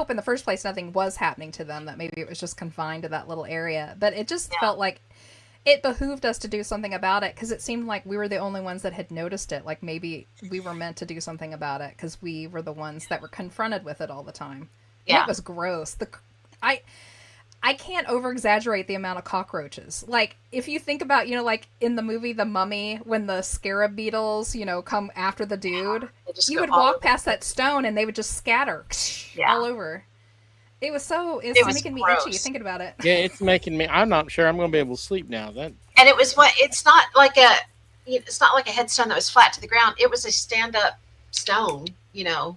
in the first place nothing was happening to them, that maybe it was just confined to that little area. But it just felt like it behooved us to do something about it, because it seemed like we were the only ones that had noticed it. Like, maybe we were meant to do something about it because we were the ones that were confronted with it all the time. Yeah. And it was gross. I can't over-exaggerate the amount of cockroaches. Like, if you think about, like in the movie The Mummy, when the scarab beetles, come after the dude, They just you go would all walk over. past that stone and they would just scatter Yeah. all over. It was It was making me gross. itchy thinking about it. Yeah, it's making me. I'm not sure I'm going to be able to sleep now. That And it was it's not like a headstone that was flat to the ground. It was a stand-up stone. Yeah.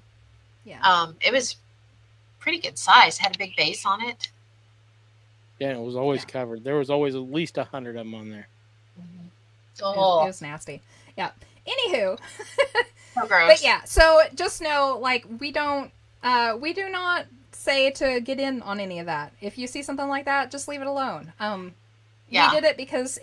It was pretty good size. Had a big base on it. yeah, it was always covered. There was always at least 100 of them on there. It Oh, was nasty. Yeah. Anywho, so gross. but yeah, so just know, like, we do not say to get in on any of that. If you see something like that, just leave it alone. Yeah. We did it because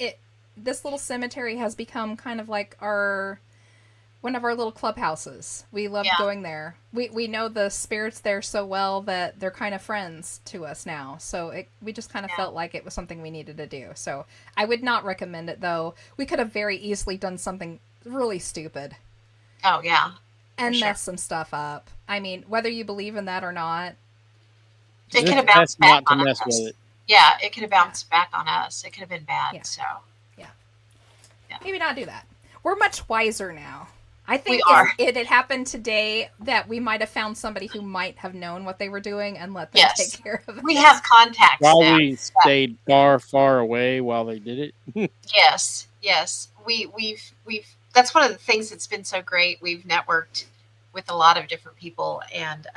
this little cemetery has become kind of like one of our little clubhouses. We love going there. We know the spirits there so well that they're kind of friends to us now. So we just kind of felt like it was something we needed to do. So I would not recommend it, though. We could have very easily done something really stupid Oh yeah. and sure. mess some stuff up. I mean, whether you believe in that or not. It could have That's bounced back not to on mess us. with it. Yeah, it could have bounced back on us. It could have been bad. Yeah. So Maybe not do that. We're much wiser now. I think We are. if it had happened today, that we might have found somebody who might have known what they were doing and let them Yes. take care of it. we have contacts While now. we stayed far, far away while they did it. Yes. We've that's one of the things that's been so great. We've networked with a lot of different people, and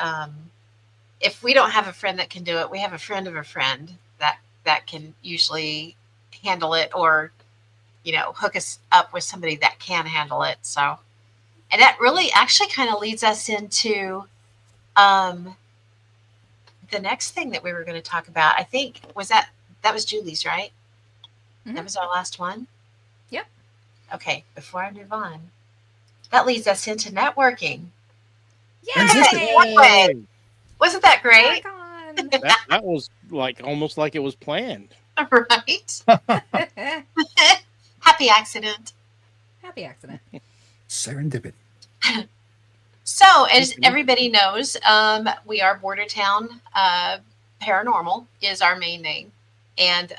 if we don't have a friend that can do it, we have a friend of a friend that can usually handle it, or hook us up with somebody that can handle it. So, and that really actually kind of leads us into the next thing that we were going to talk about. I think that was Julie's, right? Mhm. That was our last one. Yep. Okay, before I move on, that leads us into networking. Yay! Wasn't that great? Icon! That was almost like it was planned. Right. Happy accident. Happy accident. serendipity. So, as everybody knows, we are Bordertown. Paranormal is our main name, and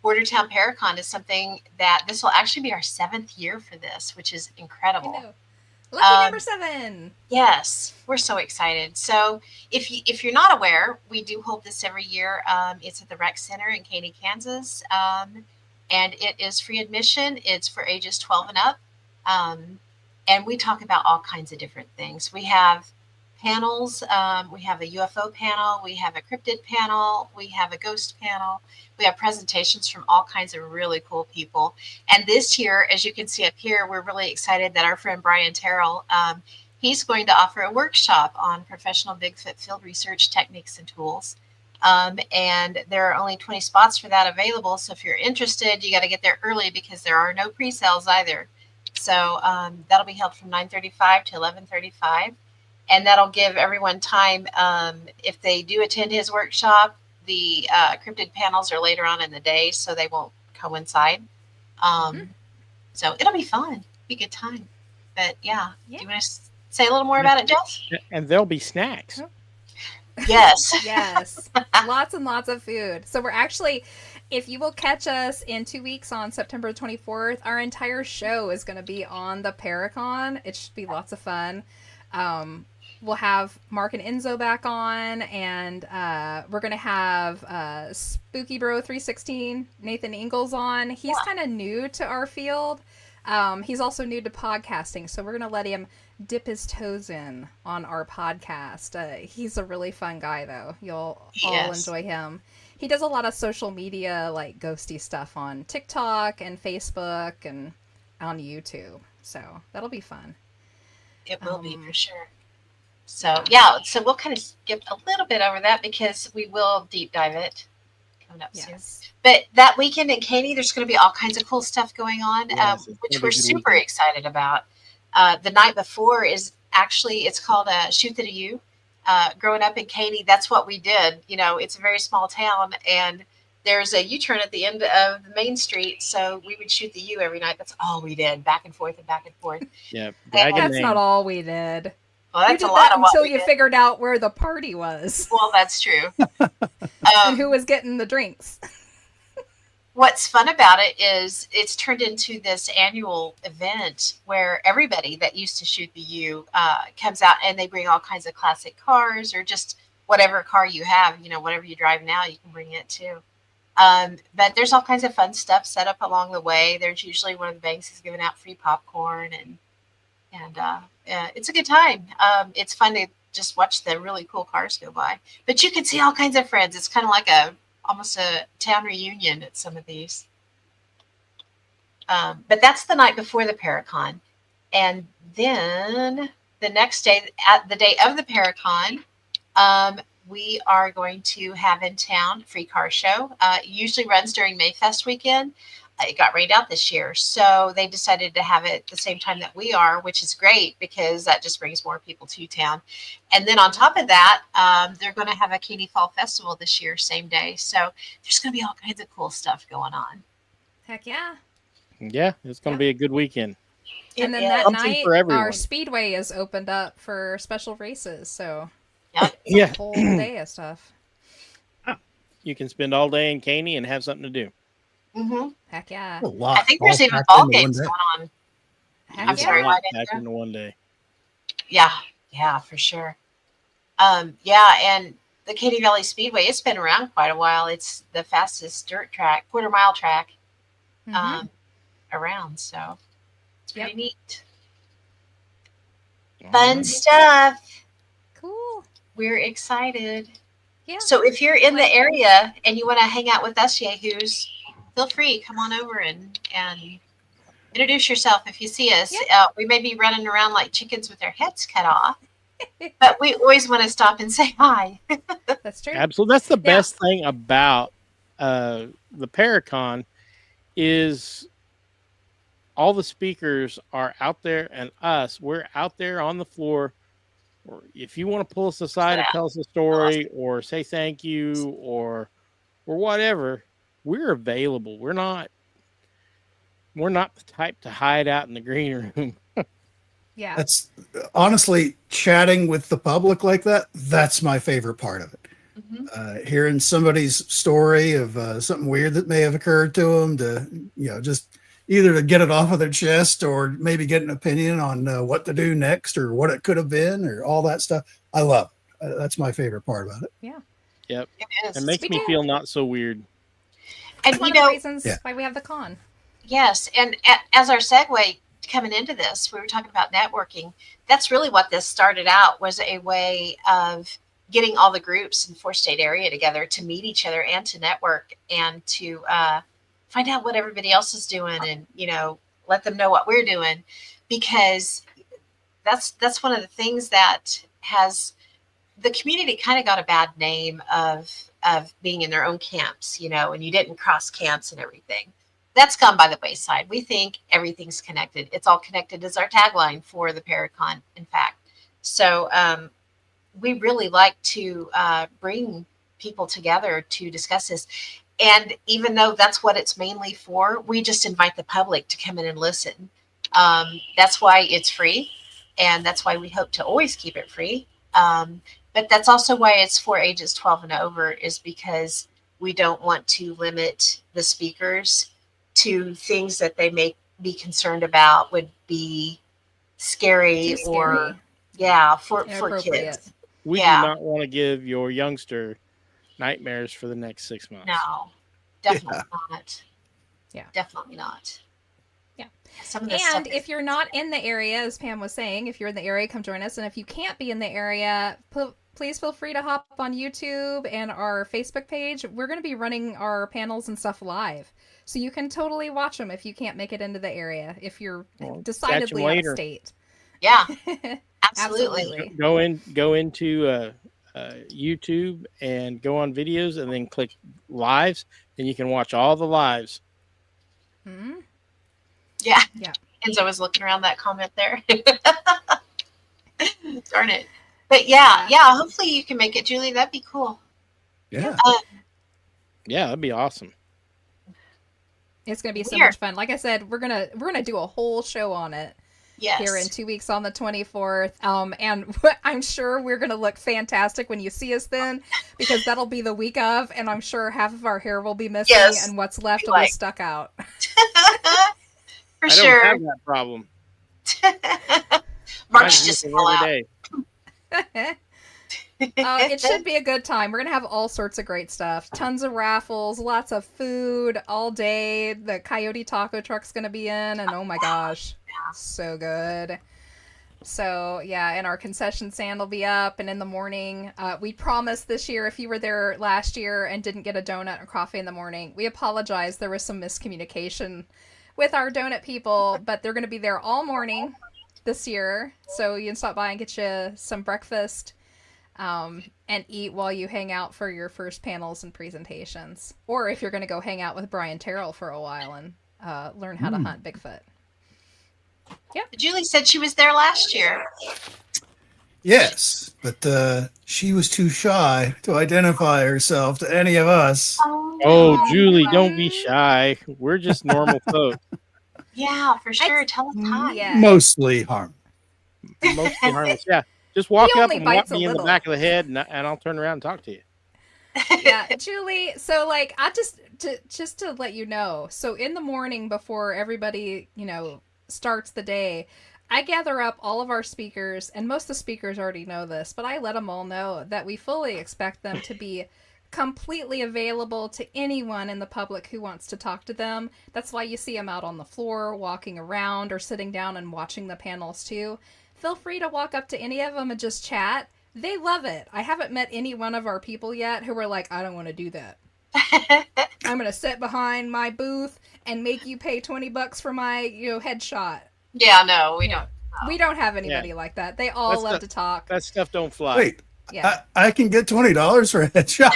Bordertown Paracon is something that this will actually be our 7th year for this, which is I incredible. know. Lucky number 7. Yes, we're so excited. So if you're not aware, we do hold this every year. It's at the Rec Center in Caney, Kansas, and it is free admission. It's for ages 12 and up, and we talk about all kinds of different things. We have panels. We have a UFO panel. We have a cryptid panel. We have a ghost panel. We have presentations from all kinds of really cool people. And this year, as you can see up here, we're really excited that our friend Brian Terrell, he's going to offer a workshop on professional Bigfoot field research techniques and tools. And there are only 20 spots for that available. So if you're interested, you got to get there early because there are no pre-sales either. So that'll be held from 9:35 to 11:35. And that'll give everyone time. If they do attend his workshop, the cryptid panels are later on in the day, so they won't coincide. So it'll be fun. Be a good time. But yeah. Do you want to say a little more about it, Jeff? And there'll be snacks. Yes. Yes. Lots and lots of food. So we're actually, if you will catch us in 2 weeks on September 24th, our entire show is going to be on the Paracon. It should be lots of fun. We'll have Mark and Enzo back on, and we're going to have Spooky Bro 316, Nathan Ingalls on. He's kind of new to our field. He's also new to podcasting, so we're gonna let him dip his toes in on our podcast. He's a really fun guy, though. You'll all Yes. enjoy him. He does a lot of social media, like ghosty stuff on TikTok and Facebook and on YouTube. So that'll be fun. It will be for sure. So yeah, so we'll kind of skip a little bit over that because we will deep dive it coming up soon. Yes. But that weekend in Katy, there's going to be all kinds of cool stuff going on, Yes, it's which gonna be we're a good super weekend. excited about. The night before is actually, it's called Shoot the U. Growing up in Katy, that's what we did. You know, it's a very small town, and there's a U-turn at the end of the main street, so we would shoot the U every night. That's all we did, back and forth and back and forth. Yeah, dragon That's name. not all we did. Well, You that's did a lot that of what until we you did. figured out where the party was Well, that's true. and who was getting the drinks. What's fun about it is it's turned into this annual event where everybody that used to shoot the U comes out, and they bring all kinds of classic cars or just whatever car you have, you know, whatever you drive now, you can bring it too. But there's all kinds of fun stuff set up along the way. There's usually one of the banks is giving out free popcorn, and it's a good time. It's fun to just watch the really cool cars go by, but you can see all kinds of friends. It's kind of like almost a town reunion at some of these. But that's the night before the Paracon. And then the next day, at the day of the Paracon, we are going to have in town free car show. It usually runs during Mayfest weekend. It got rained out this year, so they decided to have it the same time that we are, which is great because that just brings more people to town. And then on top of that, they're going to have a Katy Fall Festival this year, same day. So there's going to be all kinds of cool stuff going on. Heck yeah. Yeah, it's going to be a good weekend. And then It that is. Something night, for everyone. our speedway is opened up for special races, so Yeah, a whole day of stuff. you can spend all day in Caney and have something to do. Mm-hmm. Heck yeah. A lot. I think there's all even packed ball into one games day. going on. Heck I'm yeah. sorry, why didn't Back you? into one day. Yeah, for sure. Yeah, and the Katy Valley Speedway, it's been around quite a while. It's the fastest dirt track, quarter-mile track Mhm. around. So it's pretty Yep. neat. All Fun right. stuff. Cool. We're excited. Yeah. So if you're in the area and you want to hang out with us, Yahoos, feel free. Come on over and introduce yourself if you see us. We may be running around like chickens with our heads cut off, but we always want to stop and say hi. That's true. Absolutely. That's the Yeah. best thing about the Paracon is all the speakers are out there, and we're out there on the floor. Or if you want to pull us aside and tell us a story or say thank you or whatever, we're available. We're not the type to hide out in the green room. Yeah. That's honestly chatting with the public like that. That's my favorite part of it. Mhm. Hearing somebody's story of something weird that may have occurred to them, to just either to get it off of their chest or maybe get an opinion on what to do next or what it could have been or all that stuff. I love it. That's my favorite part about it. Yep. It is. It makes We me do. feel not so weird. And One you of the know, reasons Yeah. why we have the con. yes, and as our segue coming into this, we were talking about networking. That's really what this started out, was a way of getting all the groups in 4-state area together to meet each other and to network and to find out what everybody else is doing, and let them know what we're doing, because that's one of the things that has the community kind of got a bad name of being in their own camps, and you didn't cross camps and everything. That's gone by the wayside. We think everything's connected. It's all connected is our tagline for the Paracon, in fact. So we really like to bring people together to discuss this. And even though that's what it's mainly for, we just invite the public to come in and listen. That's why it's free. And that's why we hope to always keep it free. But that's also why it's for ages 12 and over, is because we don't want to limit the speakers to things that they may be concerned about would be scary, Too scary. or for Inappropriate. kids. We Yeah. do not want to give your youngster nightmares for the next 6 months. No, definitely not. Yeah. Definitely not. Some of this stuff And if you're not in the area, as Pam was saying, if you're in the area, come join us. And if you can't be in the area, please feel free to hop on YouTube and our Facebook page. We're going to be running our panels and stuff live. So you can totally watch them if you can't make it into the area, if you're decidedly out of state. Yeah, absolutely. Go into YouTube and go on videos and then click lives, and you can watch all the lives. Mm-hmm. Yeah. Yeah. Enzo was looking around that comment there. Darn it. But yeah, hopefully you can make it, Julie. That'd be cool. Yeah. Yeah, that'd be awesome. It's gonna be so much fun. Like I said, we're gonna do a whole show on it. Yes. Here in 2 weeks on the 24th. And I'm sure we're going to look fantastic when you see us then, because that'll be the week of, and I'm sure half of our hair will be missing, and what's left will be stuck out. For sure. I don't have that problem. Mark's just all out. It should be a good time. We're going to have all sorts of great stuff. Tons of raffles, lots of food all day. The Coyote Taco Truck's going to be in, and oh my gosh. So good. So yeah, and our concession stand will be up, and in the morning, we promised this year, if you were there last year and didn't get a donut or coffee in the morning, we apologize. There was some miscommunication with our donut people, but they're going to be there all morning this year. So you can stop by and get you some breakfast, and eat while you hang out for your first panels and presentations. Or if you're going to go hang out with Brian Terrell for a while and learn how to hunt Bigfoot. Yep. Julie said she was there last year. Yes, but she was too shy to identify herself to any of us. Oh, Julie, don't be shy. We're just normal folk. Yeah, for sure. Tell us hi. Yeah. Mostly harmless. Mostly harmless. Yeah. Just walk He up only and whack bites a me in the little. back of the head, and I'll turn around and talk to you. Yeah, Julie, so like I just to let you know, so in the morning before everybody, starts the day, I gather up all of our speakers, and most of the speakers already know this, but I let them all know that we fully expect them to be completely available to anyone in the public who wants to talk to them. That's why you see them out on the floor, walking around, or sitting down and watching the panels too. Feel free to walk up to any of them and just chat. They love it. I haven't met any one of our people yet who are like, I don't want to do that. I'm going to sit behind my booth and make you pay $20 for my, headshot. Yeah, no, we don't. We don't have anybody like that. They all love to talk. That stuff don't fly. Wait, Yeah. I can get $20 for a headshot.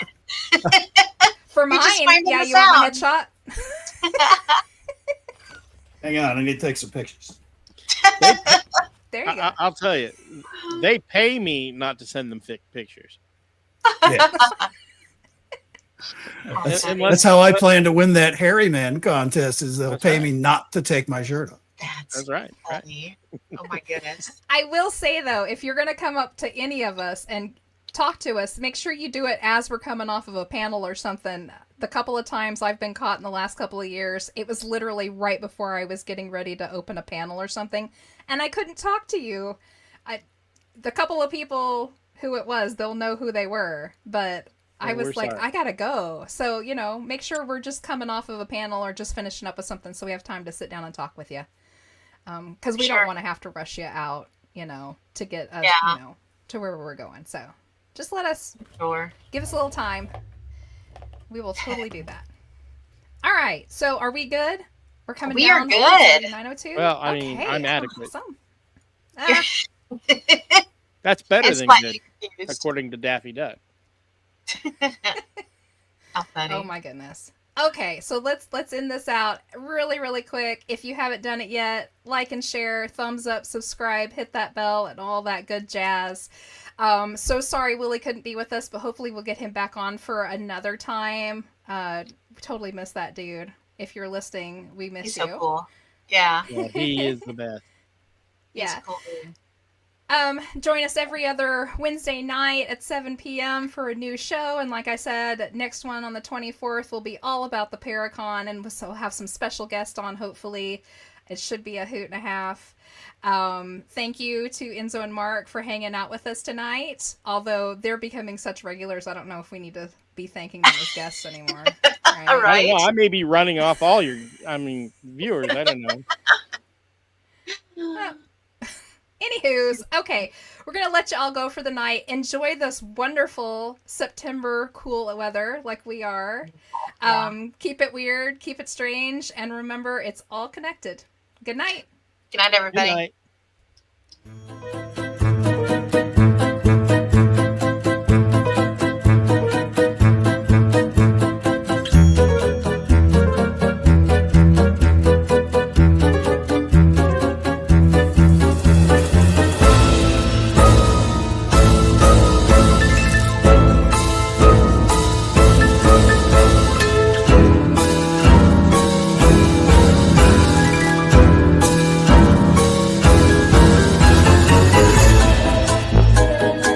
For mine, just find yeah, us you want my out. headshot? Hang on, I need to take some pictures. There you go. I'll tell you, they pay me not to send them pictures. Yeah. That's how I plan to win that hairy man contest. Is they'll pay me not to take my shirt off. That's right. Funny. Oh my goodness. I will say though, if you're going to come up to any of us and talk to us, make sure you do it as we're coming off of a panel or something. The couple of times I've been caught in the last couple of years, it was literally right before I was getting ready to open a panel or something, and I couldn't talk to you. The couple of people who it was, they'll know who they were, but I was like, I gotta go. So, make sure we're just coming off of a panel or just finishing up with something so we have time to sit down and talk with you. Because we don't want to have to rush you out, to get us, to where we're going. So just let us, give us a little time. We will totally do that. All right. So are we good? We're coming We down. are good. 902? Well, I mean, I'm adequate. Awesome. That's better It's than slightly good, confused. according to Daffy Duck. How funny. Oh my goodness. Okay, so let's end this out really, really quick. If you haven't done it yet, like and share, thumbs up, subscribe, hit that bell, and all that good jazz. So sorry Willie couldn't be with us, but hopefully we'll get him back on for another time. Totally missed that dude. If you're listening, we miss He's you. so cool. Yeah. Yeah, he is the best. He's Yeah. a cool dude. Join us every other Wednesday night at 7 p.m. for a new show. And like I said, next one on the 24th will be all about the Paracon, and so we'll have some special guests on, hopefully. It should be a hoot and a half. Thank you to Enzo and Mark for hanging out with us tonight. Although they're becoming such regulars, I don't know if we need to be thanking them as guests anymore. I don't Right. know. I may be running off all your, viewers. I don't know. Well, anywho's, okay, we're gonna let you all go for the night. Enjoy this wonderful September cool weather like we are. Keep it weird, keep it strange, and remember, it's all connected. Good night. Good night, everybody. Good night.